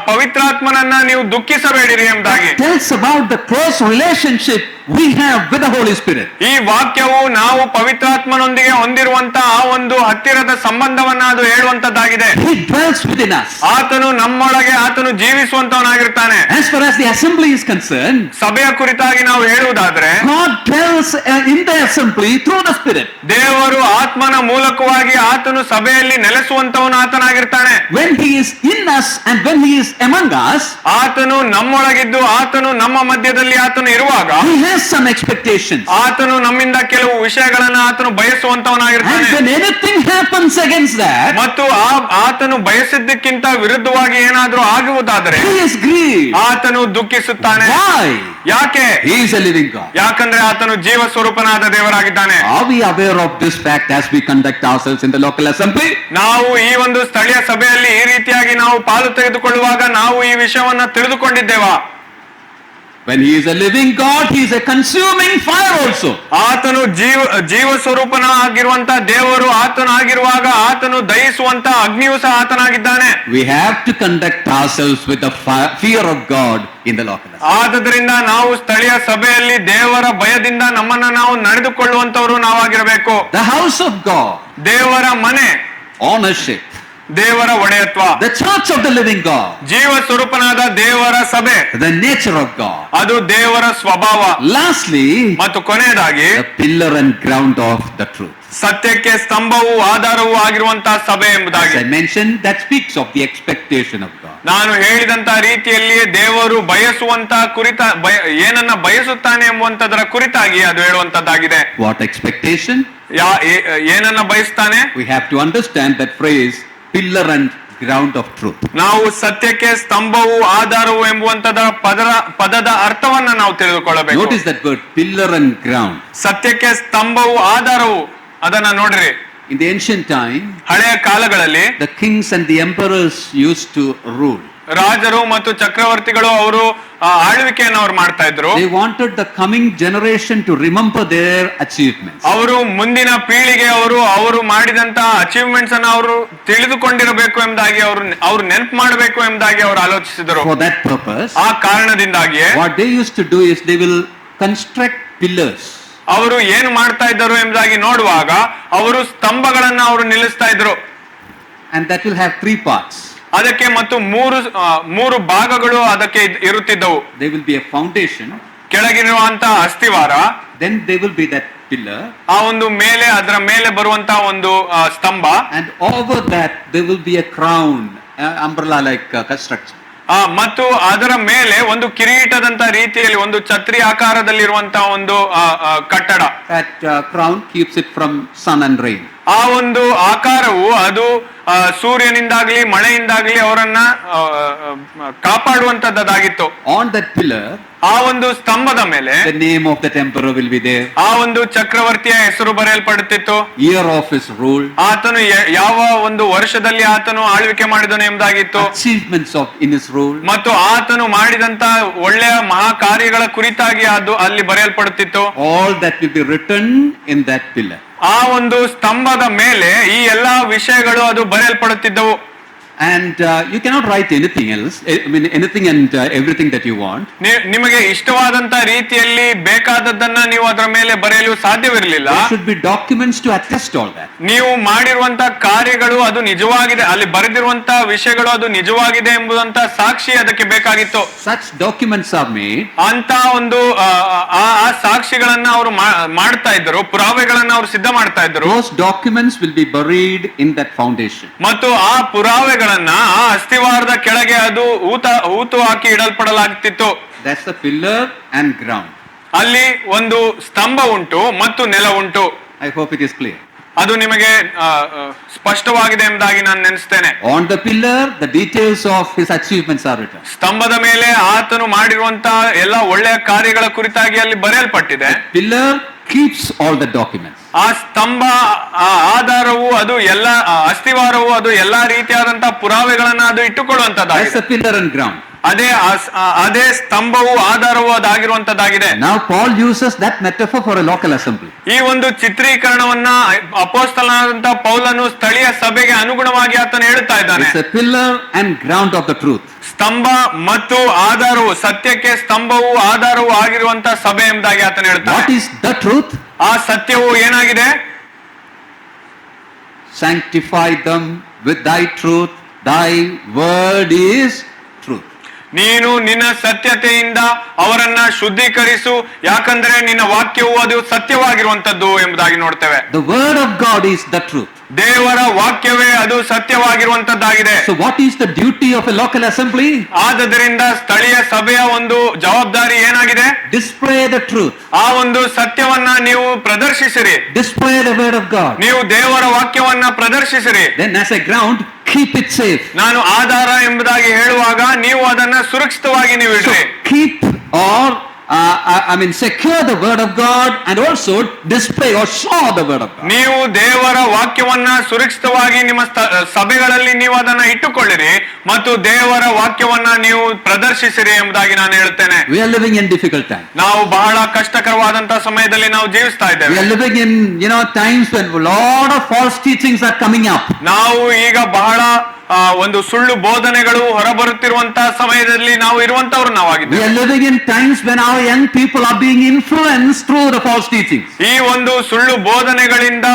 ಪವಿತ್ರಾತ್ಮನನ್ನ ನೀವು ದುಃಖಿಸಬೇಡಿರಿ ಎಂಬುದಾಗಿ. Tells about the close relationship we have with the Holy Spirit. ಈ ವಾಕ್ಯವು ನಾವು ಪವಿತ್ರಾತ್ಮನೊಂದಿಗೆ ಹೊಂದಿರುವಂತಹ ಆ ಒಂದು ಹತ್ತಿರದ ಸಂಬಂಧವನ್ನ ಅದು ಹೇಳುವಂತದ್ದಾಗಿದೆ. He dwells within us. ಆತನು ನಮ್ಮೊಳಗೆ ಆತನು ಜೀವಿಸುವಂತವನಾಗಿರ್ತಾನೆ. As far as the assembly is concerned, ಸಭೆಯ ಕುರಿತಾಗಿ ನಾವು ಹೇಳುವುದಾದ್ರೆ God dwells in the assembly through the Spirit. ದೇವರು ಆತ್ಮನ ಮೂಲಕವಾಗಿ ಆತನು ಸಭೆಯಲ್ಲಿ ನೆಲೆಸುವಂತವನು ಆತನಾಗಿರ್ತಾನೆ. When he is in us and when he is among us, ಆತನು ನಮ್ಮೊಳಗಿದ್ದು ಆತನು ನಮ್ಮ ಮಧ್ಯದಲ್ಲಿ ಆತನು ಇರುವಾಗ he has some expectations. ಆತನು ನಮ್ಮಿಂದ ಕೆಲವು ವಿಷಯಗಳನ್ನ ಆತನು ಬಯಸುವಂತವನಾಗಿರ್ತಾನೆ. And when anything happens against that, ಮತ್ತು ಆತನು ಬಯಸಿದ್ದಕ್ಕಿಂತ ವಿರುದ್ಧವಾಗಿ ಏನಾದ್ರೂ ಆಗುವುದಾದರೆ he is grieved. ಆತನು ದುಃಖಿಸುತ್ತಾನೆ. Why? ಯಾಕೆ? He is a living God. ಯಾಕಂದ್ರೆ ಆತನು ಜೀವ ಸ್ವರೂಪನಾದ ದೇವರಾಗಿದ್ದಾನೆ. Are we aware of this fact as we conduct ourselves in the local assembly? ನಾವು ಈ ಒಂದು ಸ್ಥಳೀಯ ಸಭೆಯಲ್ಲಿ ಈ ರೀತಿಯಾಗಿ ನಾವು ಪಾಲು ತೆಗೆದುಕೊಳ್ಳುವಾಗ ನಾವು ಈ ವಿಷಯವನ್ನ ತಿಳಿದುಕೊಂಡಿದ್ದೇವಾ? When he is a living God, he is a consuming fire also. ಆತನು ಜೀವ ಸ್ವರೂಪನ ಆಗಿರುವಂತ ದೇವರು ಆತನಾಗಿರುವಾಗ ಆತನು ದಹಿಸುವಂತ ಅಗ್ನಿಯೂ ಸಹ ಆತನಾಗಿದ್ದಾನೆ. We have to conduct ourselves with the fear of God in the local assembly. ಆದ್ರಿಂದ ನಾವು ಸ್ಥಳೀಯ ಸಭೆಯಲ್ಲಿ ದೇವರ ಭಯದಿಂದ ನಮ್ಮನ್ನ ನಾವು ನಡೆದುಕೊಳ್ಳುವಂತವರು ನಾವಾಗಿರಬೇಕು. The house of God, ದೇವರ ಮನೆ, ownership, ದೇವರ ಒಡೆಯತ್ವ, the church of the living God, ಜೀವ ಸ್ವರೂಪನಾದ ದೇವರ ಸಭೆ, the nature of God. ಅದು ದೇವರ ಸ್ವಭಾವ. Lastly, ಮತ್ತು ಕೊನೆಯದಾಗಿ the pillar and ground of the truth. ಸತ್ಯಕ್ಕೆ ಸ್ತಂಭವೂ ಆಧಾರವೂ ಆಗಿರುವಂತಹ ಸಭೆ ಎಂಬುದಾಗಿ. As I mentioned, that speaks of the expectation of God. ನಾನು ಹೇಳಿದಂತ ರೀತಿಯಲ್ಲಿ ದೇವರು ಬಯಸುವಂತ ಏನನ್ನ ಬಯಸುತ್ತಾನೆ ಎಂಬುವಂತದರ ಕುರಿತಾಗಿ ಅದು ಹೇಳುವಂತದ್ದಾಗಿದೆ. What expectation? ಏನನ್ನ ಬಯಸ್ತಾನೆ? We have to understand that phrase, pillar and ground of truth. ನಾವು ಸತ್ಯಕ್ಕೆ ಸ್ತಂಭವು ಆಧಾರವು ಎಂಬುವಂತದ ಪದದ ಅರ್ಥವನ್ನ ನಾವು ತಿಳಿದುಕೊಳ್ಳಬೇಕು. Notice that word, pillar and ground. ಸತ್ಯಕ್ಕೆ ಸ್ತಂಭವು ಆಧಾರವು, ಅದನ್ನ ನೋಡ್ರಿ. In the ancient time, ಹಳೆಯ ಕಾಲಗಳಲ್ಲಿ the kings and the emperors used to rule. ರಾಜರು ಮತ್ತು ಚಕ್ರವರ್ತಿಗಳು ಅವರು ಆಳ್ವಿಕೆಯನ್ನು ಅವರು ಮಾಡ್ತಾ ಇದ್ರು. They wanted the coming generation to remember their achievements. ಅವರು ಮುಂದಿನ ಪೀಳಿಗೆ ಅವರು ಮಾಡಿದಂತ ಅಚೀವ್ಮೆಂಟ್ಸ್ ಅನ್ನು ಅವರು ತಿಳಿದುಕೊಂಡಿರಬೇಕು ಎಂಬುದಾಗಿ ಅವರು ನೆನಪು ಮಾಡಬೇಕು ಎಂಬುದಾಗಿ ಅವರು ಆಲೋಚಿಸಿದರು. For that purpose, ಆ ಕಾರಣದಿಂದಾಗಿ what they used to do is they will construct pillars. ಅವರು ಏನು ಮಾಡ್ತಾ ಇದ್ದರು ಎಂಬುದಾಗಿ ನೋಡುವಾಗ ಅವರು ಸ್ತಂಭಗಳನ್ನ ಅವರು ನಿಲ್ಲಿಸ್ತಾ ಇದ್ರು. And that will have 3 parts. ಅದಕ್ಕೆ ಮತ್ತು ಮೂರು ಭಾಗಗಳು ಅದಕ್ಕೆ ಇರುತ್ತಿದ್ದವು. There will be a foundation, ಕೆಳಗಿರುವಂತಹ ಅಸ್ಥಿವಾರ, then there will be that pillar, ಆ ಒಂದು ಮೇಲೆ ಅದರ ಮೇಲೆ ಬರುವಂತಹ ಒಂದು ಸ್ತಂಭ, and over that there will be a crown, umbrella like construction. ಮತ್ತು ಅದರ ಮೇಲೆ ಒಂದು ಕಿರೀಟದಂತ ರೀತಿಯಲ್ಲಿ ಒಂದು ಛತ್ರಿ ಆಕಾರದಲ್ಲಿರುವಂತಹ ಒಂದು ಕಟ್ಟಡ. That crown keeps it from sun and rain. ಆ ಒಂದು ಆಕಾರವು ಅದು ಸೂರ್ಯನಿಂದಾಗ್ಲಿ ಮಳೆಯಿಂದಾಗ್ಲಿ ಅವರನ್ನ ಕಾಪಾಡುವಂತದ್ದಾಗಿತ್ತು. On that pillar, ಆ ಒಂದು ಸ್ತಂಭದ ಮೇಲೆ the name of that emperor will be there. ಆ ಒಂದು ಚಕ್ರವರ್ತಿಯ ಹೆಸರು ಬರೆಯಲ್ಪಡುತ್ತಿತ್ತು. Year of his rule. ಆತನು ಯಾವ ಒಂದು ವರ್ಷದಲ್ಲಿ ಆತನು ಆಳ್ವಿಕೆ ಮಾಡಿದನು ಎಂಬುದಾಗಿತ್ತು. Achievements of in his rule. ಮತ್ತು ಆತನು ಮಾಡಿದಂತ ಒಳ್ಳೆಯ ಮಹಾ ಕಾರ್ಯಗಳ ಕುರಿತಾಗಿ ಅದು ಅಲ್ಲಿ ಬರೆಯಲ್ಪಡುತ್ತಿತ್ತು. All that will be written in that pillar. ಆ ಒಂದು ಸ್ತಂಭದ ಮೇಲೆ ಈ ಎಲ್ಲಾ ವಿಷಯಗಳು ಅದು ಬರೆಯಲ್ಪಡುತ್ತಿದ್ದವು. And you cannot write anything else. I mean anything and everything that you want. ನಿಮಗೆ ಇಷ್ಟವಾದಂತ ರೀತಿಯಲ್ಲಿ ಬೇಕಾದದ್ದನ್ನ ನೀವು ಅದರ ಮೇಲೆ ಬರೆಯಲು ಸಾಧ್ಯವಿರಲಿಲ್ಲ. There should be documents to attest all that. ನೀವು ಮಾಡಿರುವಂತ ಕಾರ್ಯಗಳು ಅದು ನಿಜವಾಗಿದೆ, ಅಲ್ಲಿ ಬರೆದಿರುವಂತ ವಿಷಯಗಳು ಅದು ನಿಜವಾಗಿದೆ ಎಂಬುದಂತ ಸಾಕ್ಷಿ ಅದಕ್ಕೆ ಬೇಕಾಗಿತ್ತು. Such documents are made. ಅಂತ ಒಂದು ಆ ಸಾಕ್ಷಿಗಳನ್ನ ಅವರು ಮಾಡ್ತಾ ಇದ್ದರು, ಪುರಾವೆಗಳನ್ನ ಅವರು ಸಿದ್ಧ ಮಾಡ್ತಾ ಇದ್ದರು. Those documents will be buried in that foundation. ಮತ್ತು ಆ ಪುರಾವೆಗಳನ್ನ ಆ ಅಸ್ಥಿವಾರದ ಕೆಳಗೆ ಅದು ಊತು ಹಾಕಿ ಇಡಲ್ಪಡಲಾಗ್ತಿತ್ತು. That's the pillar and ground. ಅಲ್ಲಿ ಒಂದು ಸ್ತಂಭ ಉಂಟು ಮತ್ತು ನೆಲ ಉಂಟು. I hope it is clear. ಅದು ನಿಮಗೆ ಸ್ಪಷ್ಟವಾಗಿದೆ ಎಂಬುದಾಗಿ ನಾನು ನೆನೆಸ್ತೇನೆ. On the pillar, the details of his achievements are written. ಸ್ತಂಭದ ಮೇಲೆ ಆತನು ಮಾಡಿರುವಂತಹ ಎಲ್ಲ ಒಳ್ಳೆಯ ಕಾರ್ಯಗಳ ಕುರಿತಾಗಿ ಅಲ್ಲಿ ಬರೆಯಲ್ಪಟ್ಟಿದೆ. Pillar keeps all the documents. ಆ ಸ್ತಂಭ ಆಧಾರವು ಅದು ಎಲ್ಲ ಅಸ್ಥಿವಾರವು ಅದು ಎಲ್ಲಾ ರೀತಿಯಾದಂತಹ ಪುರಾವೆಗಳನ್ನ ಅದು ಇಟ್ಟುಕೊಳ್ಳುವಂತದ್ದಾಗಿದೆ. That's the pillar and ground. ಅದೇ ಸ್ತಂಭವು ಆಧಾರವು ಅದಾಗಿರುವಂತದ್ದಾಗಿದೆ. Now Paul uses that metaphor for a local assembly. ಈ ಒಂದು ಚಿತ್ರೀಕರಣವನ್ನ ಅಪೊಸ್ತಲನಾದಂತಹ ಪೌಲನು ಸ್ಥಳೀಯ ಸಭೆಗೆ ಅನುಗುಣವಾಗಿ ಆತನು ಹೇಳುತ್ತಾ ಇದ್ದಾನೆ. It's a pillar and ground of the truth. ಸ್ತಂಭ ಮತ್ತು ಆಧಾರವು, ಸತ್ಯಕ್ಕೆ ಸ್ತಂಭವು ಆಧಾರವು ಆಗಿರುವಂತಹ ಸಭೆ ಎಂಬುದಾಗಿ ಆತನು ಹೇಳ್ತಾನೆ. What is the truth? ಆ ಸತ್ಯವು ಏನಾಗಿದೆ? Sanctify them with thy truth. Thy word is truth. ನೀನು ನಿನ್ನ ಸತ್ಯತೆಯಿಂದ ಅವರನ್ನ ಶುದ್ಧೀಕರಿಸು, ಯಾಕಂದ್ರೆ ನಿನ್ನ ವಾಕ್ಯವು ಅದು ಸತ್ಯವಾಗಿರುವಂತದ್ದು ಎಂಬುದಾಗಿ ನೋಡ್ತೇವೆ. The word of God is the truth. ದೇವರ ವಾಕ್ಯವೇ ಅದು ಸತ್ಯವಾಗಿರುವಂತದ್ದಾಗಿದೆ. So what is the duty of a local assembly? ಆದ್ದರಿಂದ ಸ್ಥಳೀಯ ಸಭೆಯ ಒಂದು ಜವಾಬ್ದಾರಿ ಏನಾಗಿದೆ? Display the truth. ಆ ಒಂದು ಸತ್ಯವನ್ನ ನೀವು ಪ್ರದರ್ಶಿಸಿರಿ. Display the word of God. ನೀವು ದೇವರ ವಾಕ್ಯವನ್ನ ಪ್ರದರ್ಶಿಸಿರಿ. Then as a ground, keep it safe. ನಾನು ಆಧಾರ ಎಂಬುದಾಗಿ ಹೇಳುವಾಗ ನೀವು ಅದನ್ನ ಸುರಕ್ಷಿತವಾಗಿ ನೀವು So ಇಡ್ರಿ. keep or secure the word of God and also display or show the word of God. ನೀವು ದೇವರ ವಾಕ್ಯವನ್ನ ಸುರಕ್ಷಿತವಾಗಿ ನಿಮ್ಮ ಸಭೆಗಳಲ್ಲಿ ನೀವು ಅದನ್ನ ಇಟ್ಟುಕೊಳ್ಳಿರಿ ಮತ್ತು ದೇವರ ವಾಕ್ಯವನ್ನ ನೀವು ಪ್ರದರ್ಶಿಸಿರಿ ಎಂಬುದಾಗಿ ನಾನು ಹೇಳ್ತೇನೆ. We are living in difficult times. ನಾವು ಬಹಳ ಕಷ್ಟಕರವಾದಂತಹ ಸಮಯದಲ್ಲಿ ನಾವು ಜೀವಿಸ್ತಾ We ಇದ್ದೇವೆ. are living in times when a lot of false teachings are coming up. ನಾವು ಈಗ ಬಹಳ ಒಂದು ಸುಳ್ಳು ಬೋಧನೆಗಳು ಹೊರಬರುತ್ತಿರುವಂತಹ ಸಮಯದಲ್ಲಿ ನಾವು ಇರುವಂತವ್ರು We ನಾವಾಗಿದ್ದೇವೆ. are living in times when our young people are being influenced through the false teachings. ಈ ಒಂದು ಸುಳ್ಳು ಬೋಧನೆಗಳಿಂದ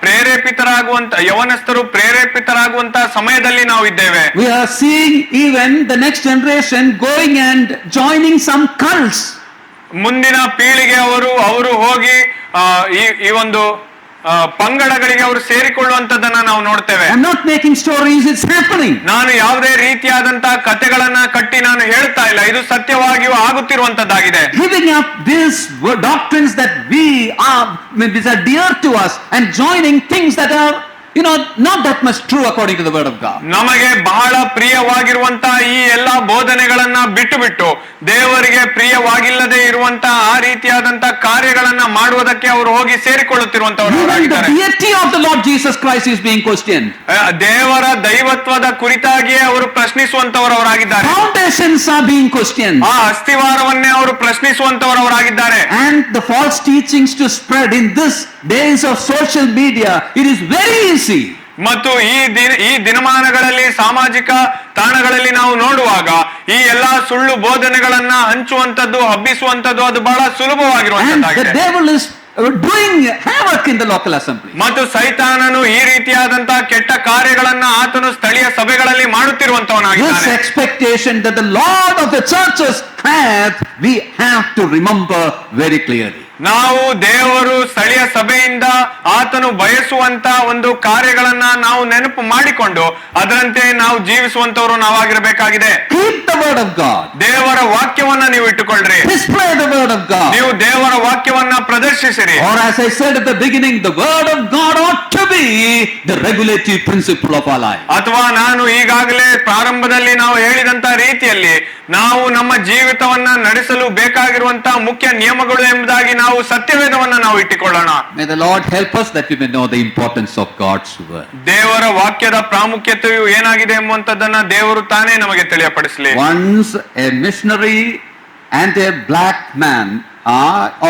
ಪ್ರೇರೇಪಿತರಾಗುವಂತ ಯವನಸ್ಥರು ಪ್ರೇರೇಪಿತರಾಗುವಂತಹ ಸಮಯದಲ್ಲಿ ನಾವು ಇದ್ದೇವೆ. We are seeing even the next generation going and joining some cults. ಮುಂದಿನ ಪೀಳಿಗೆ ಅವರು ಹೋಗಿ ಈ ಒಂದು ಪಂಗಡಗಳಿಗೆ ಅವರು ಸೇರಿಕೊಳ್ಳುವಂತದ್ದನ್ನ ನಾವು ನೋಡ್ತೇವೆ. I'm not making stories, it's happening. ನಾನು ಯಾವುದೇ ರೀತಿಯಾದಂತಹ ಕಥೆಗಳನ್ನ ಕಟ್ಟಿ ನಾನು ಹೇಳ್ತಾ ಇಲ್ಲ, ಇದು ಸತ್ಯವಾಗಿಯೂ ಆಗುತ್ತಿರುವಂತದ್ದಾಗಿದೆ. Giving up these doctrines that these are dear to us and joining things that are not that much true according to the word of God. ನಮಗೆ ಬಹಳ ಪ್ರಿಯವಾಗಿರುವಂತಹ ಈ ಎಲ್ಲಾ ಬೋಧನೆಗಳನ್ನ ಬಿಟ್ಟು ದೇವರಿಗೆ ಪ್ರಿಯವಾಗಿಲ್ಲದೆ ಇರುವಂತಹ ಆ ರೀತಿಯಾದಂತಹ ಕಾರ್ಯಗಳನ್ನ ಮಾಡುವುದಕ್ಕೆ ಅವರು ಹೋಗಿ ಸೇರಿಕೊಳ್ಳುತ್ತಿರುವಂತವರು. The deity of the Lord Jesus Christ is being questioned. ದೇವರ ದೈವತ್ವದ ಕುರಿತಾಗಿಯೇ ಅವರು ಪ್ರಶ್ನಿಸುವಂತವರಾಗಿದ್ದಾರೆ. Foundations are being questioned. ಆ ಅಸ್ಥಿವಾರವನ್ನೇ ಅವರು ಪ್ರಶ್ನಿಸುವಂತವರಾಗಿದ್ದಾರೆ. And the false teachings to spread in this days of social media, it is very easy. ಮತ್ತು ಈ ದಿನಮಾನಗಳಲ್ಲಿ ಸಾಮಾಜಿಕ ತಾಣಗಳಲ್ಲಿ ನಾವು ನೋಡುವಾಗ ಈ ಎಲ್ಲಾ ಸುಳ್ಳು ಬೋಧನೆಗಳನ್ನ ಹಂಚುವಂತದ್ದು, ಹಬ್ಬಿಸುವಂತದ್ದು ಅದು ಬಹಳ ಸುಲಭವಾಗಿರುವಂತದ್ದಾಗಿದೆ. And the devil is doing havoc in the local assembly. ಮತ್ತು ಸೈತಾನನು ಈ ರೀತಿಯಾದಂತಹ ಕೆಟ್ಟ ಕಾರ್ಯಗಳನ್ನ ಆತನು ಸ್ಥಳೀಯ ಸಭೆಗಳಲ್ಲಿ ಮಾಡುತ್ತಿರುವಂತವನಾಗಿದ್ದಾನೆ. This expectation that the Lord of the churches hath, we have to remember very clearly. ನಾವು ದೇವರು ಸ್ಥಳೀಯ ಸಭೆಯಿಂದ ಆತನು ಬಯಸುವಂತ ಒಂದು ಕಾರ್ಯಗಳನ್ನ ನಾವು ನೆನಪು ಮಾಡಿಕೊಂಡು ಅದರಂತೆ ನಾವು ಜೀವಿಸುವಂತವರು ನಾವಾಗಿರಬೇಕಾಗಿದೆ. Keep the word of God. ದೇವರ ವಾಕ್ಯವನ್ನ ನೀವು ಇಟ್ಟುಕೊಳ್ಳ್ರಿ. Display the word of God. ನೀವು ದೇವರ ವಾಕ್ಯವನ್ನ ಪ್ರದರ್ಶಿಸಿರಿ. Or as I said at the beginning, the word of God ought to be the regulative principle of our life. ಅಥವಾ ನಾನು ಈಗಾಗಲೇ ಪ್ರಾರಂಭದಲ್ಲಿ ನಾವು ಹೇಳಿದಂತ ರೀತಿಯಲ್ಲಿ ನಾವು ನಮ್ಮ ಜೀವಿತವನ್ನ ನಡೆಸಲು ಬೇಕಾಗಿರುವಂತಹ ಮುಖ್ಯ ನಿಯಮಗಳು ಎಂಬುದಾಗಿ ನಾವು ಸತ್ಯವೇದವನ್ನ ನಾವು ಇಟ್ಟುಕೊಳ್ಳೋಣ. May the Lord help us that we may know the importance of God's word. ದೇವರ ವಾಕ್ಯದ ಪ್ರಾಮುಖ್ಯತೆಯು ಏನಾಗಿದೆ ಎಂಬುವಂತದ್ದನ್ನ ದೇವರು ತಾನೇ ನಮಗೆ ತಿಳಿಯಪಡಿಸಲಿ. Once a missionary and a black man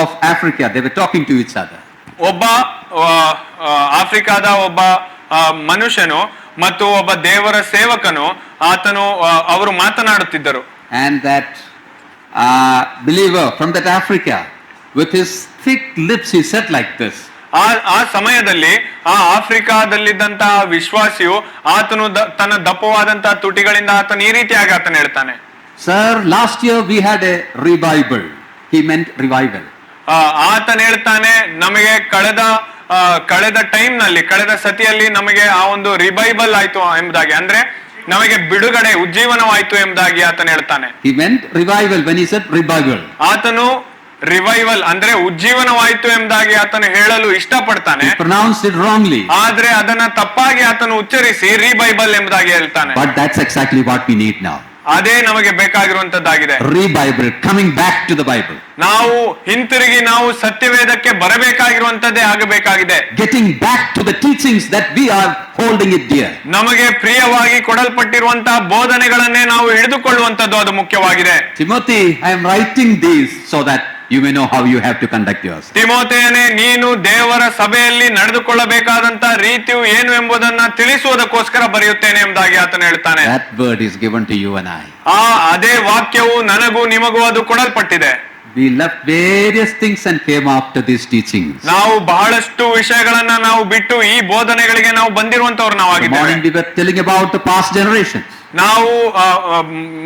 of Africa, they were talking to each other. ಒಬ್ಬ ಆಫ್ರಿಕಾದ ಒಬ್ಬ ಮನುಷ್ಯನು ಮತ್ತು ಒಬ್ಬ ದೇವರ ಸೇವಕನು ಅವರು ಮಾತನಾಡುತ್ತಿದ್ದರು. And that believer from that Africa, with his thick lips, he said like this. ಆ ಸಮಯದಲ್ಲಿ ಆ ಆಫ್ರಿಕಾದಲ್ಲಿದ್ದಂತಹ ವಿಶ್ವಾಸಿಯು ಆತನು ತನ್ನ ದಪ್ಪವಾದಂತಹ ತುಟಿಗಳಿಂದ ಆತನು ಈ ರೀತಿಯಾಗಿ ಆತನು ಹೇಳ್ತಾನೆ, Sir, last year we had a revival. He meant revival. ಆತನು ಹೇಳ್ತಾನೆ, ನಮಗೆ ಕಳೆದ ಟೈಮ್ ನಲ್ಲಿ ಕಳೆದ ಸತಿಯಲ್ಲಿ ನಮಗೆ ಆ ಒಂದು ರಿವೈವಲ್ ಆಯ್ತು ಎಂಬುದಾಗಿ, ಅಂದ್ರೆ ನಮಗೆ ಬಿಡುಗಡೆ ಉಜ್ಜೀವನವಾಯ್ತು ಎಂಬುದಾಗಿ ಆತನು ಹೇಳ್ತಾನೆ. He meant revival when he said revival. ಆತನು ರಿವೈವಲ್ ಅಂದ್ರೆ ಉಜ್ಜೀವನವಾಯ್ತು ಎಂಬುದಾಗಿ ಆತನು ಹೇಳಲು ಇಷ್ಟಪಡ್ತಾನೆ. He pronounced it wrongly. ಆದ್ರೆ ಅದನ್ನ ತಪ್ಪಾಗಿ ಆತನು ಉಚ್ಚರಿಸಿ ರಿವೈವಲ್ ಎಂಬುದಾಗಿ ಹೇಳ್ತಾನೆ. But that's exactly what we need now. ಅದೇ ನಮಗೆ ಬೇಕಾಗಿರುವಂತದ್ದಾಗಿದೆ. Revival, coming back to the Bible. ನಾವು ಹಿಂತಿರುಗಿ ನಾವು ಸತ್ಯವೇದಕ್ಕೆ ಬರಬೇಕಾಗಿರುವಂತದ್ದೇ ಆಗಬೇಕಾಗಿದೆ. Getting back to the teachings that we are holding it dear. ನಮಗೆ ಪ್ರಿಯವಾಗಿ ಕೊಡಲ್ಪಟ್ಟಿರುವಂತಹ ಬೋಧನೆಗಳನ್ನೇ ನಾವು ಹಿಡಿದುಕೊಳ್ಳುವಂತದ್ದು ಅದು ಮುಖ್ಯವಾಗಿದೆ. Timothy, I am writing these so that you may know how you have to conduct yourself. ತಿಮೋಥೆಯನೇ, ನೀನು ದೇವರ ಸಭೆಯಲ್ಲಿ ನಡೆದುಕೊಳ್ಳಬೇಕಾದಂತ ರೀತಿಯು ಏನು ಎಂಬುದನ್ನ ತಿಳಿಸುವುದಕ್ಕೋಸ್ಕರ ಬರೆಯುತ್ತೇನೆ ಎಂಬುದಾಗಿ ಆತನು ಹೇಳ್ತಾನೆ. That word is given to you and I. ಅದೇ ವಾಕ್ಯವು ನನಗೂ ನಿಮಗೂ ಅದು ಕೊಡಲ್ಪಟ್ಟಿದೆ. We left various things and came after these teachings. ನಾವು ಬಹಳಷ್ಟು ವಿಷಯಗಳನ್ನ ನಾವು ಬಿಟ್ಟು ಈ ಬೋಧನೆಗಳಿಗೆ ನಾವು ಬಂದಿರುವಂತವ್ರು ನಾವಾಗಿದ್ದೇವೆ. Morning we were telling about the past generations. ನಾವು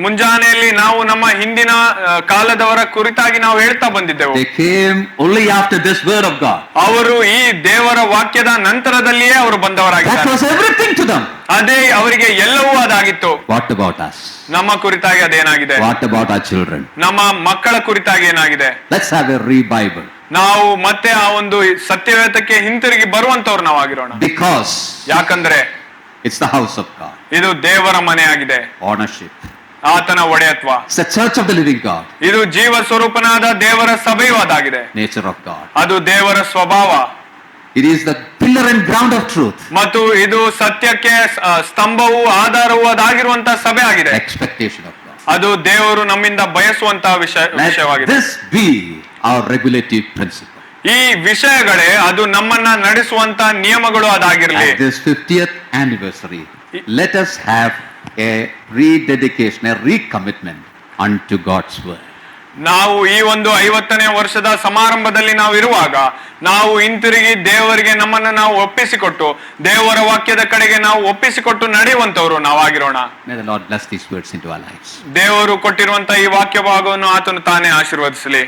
ಮುಂಜಾನೆಯಲ್ಲಿ ನಾವು ನಮ್ಮ ಹಿಂದಿನ ಕಾಲದವರ ಕುರಿತಾಗಿ ನಾವು ಹೇಳ್ತಾ ಬಂದಿದ್ದೆವು. They came only after this word of God. ಅವರು ಈ ದೇವರ ವಾಕ್ಯದ ನಂತರದಲ್ಲಿಯೇ ಅವರು ಬಂದವರಾಗಿದ್ದಾರೆ. That was everything to them. ಅದೇ ಅವರಿಗೆ ಎಲ್ಲವೂ ಅದಾಗಿತ್ತು. What about us? ನಮ್ಮ ಕುರಿತಾಗಿ ಅದೇನಾಗಿದೆ? What about our children? ನಮ್ಮ ಮಕ್ಕಳ ಕುರಿತಾಗಿ ಏನಾಗಿದೆ? Let's have a revival. ನಾವು ಮತ್ತೆ ಆ ಒಂದು ಸತ್ಯವೇದಕ್ಕೆ ಹಿಂತಿರುಗಿ ಬರುವಂತವ್ರು ನಾವಾಗಿರೋಣ. Because ಯಾಕಂದ್ರೆ it's the house of God. ಇದು ದೇವರ ಮನೆಯಾಗಿದೆ. Ownership. ಆತನ ಒಡೆಯತ್ವ. It's the church of the living God. ಇದು ಜೀವ ಸ್ವರೂಪನಾದ ದೇವರ ಸಭೆಯೂ ಅದಾಗಿದೆ. Nature of God. ಅದು ದೇವರ ಸ್ವಭಾವ. It is the pillar and ground of truth. ಮತ್ತು ಇದು ಸತ್ಯಕ್ಕೆ ಸ್ತಂಭವೂ ಆಧಾರವೂ ಅದಾಗಿರುವಂತಹ ಸಭೆ ಆಗಿದೆ. Expectation of God. ಅದು ದೇವರು ನಮ್ಮಿಂದ ಬಯಸುವಂತಹ ವಿಷಯವಾಗಿದೆ. Let this be our regulative principle. ಈ ವಿಷಯಗಳೇ ಅದು ನಮ್ಮನ್ನ ನಡೆಸುವಂತ ನಿಯಮಗಳು ಅದಾಗಿರಲಿ. At this 50th anniversary, let us have a rededication, a recommitment unto God's word. ನಾವು ಈ ಒಂದು 50ನೇ ವರ್ಷದ ಸಮಾರಂಭದಲ್ಲಿ ನಾವು ಇರುವಾಗ ನಾವು ಹಿಂತಿರುಗಿ ದೇವರಿಗೆ ನಮ್ಮನ್ನ ನಾವು ಒಪ್ಪಿಸಿಕೊಟ್ಟು ದೇವರ ವಾಕ್ಯದ ಕಡೆಗೆ ನಾವು ಒಪ್ಪಿಸಿಕೊಟ್ಟು ನಡೆಯುವಂತವ್ರು ನಾವಾಗಿರೋಣ. May the Lord bless these words into our lives. ದೇವರು ಕೊಟ್ಟಿರುವಂತ ಈ ವಾಕ್ಯ ಭಾಗವನ್ನು ಆತನು ತಾನೇ ಆಶೀರ್ವದಿಸಲಿ.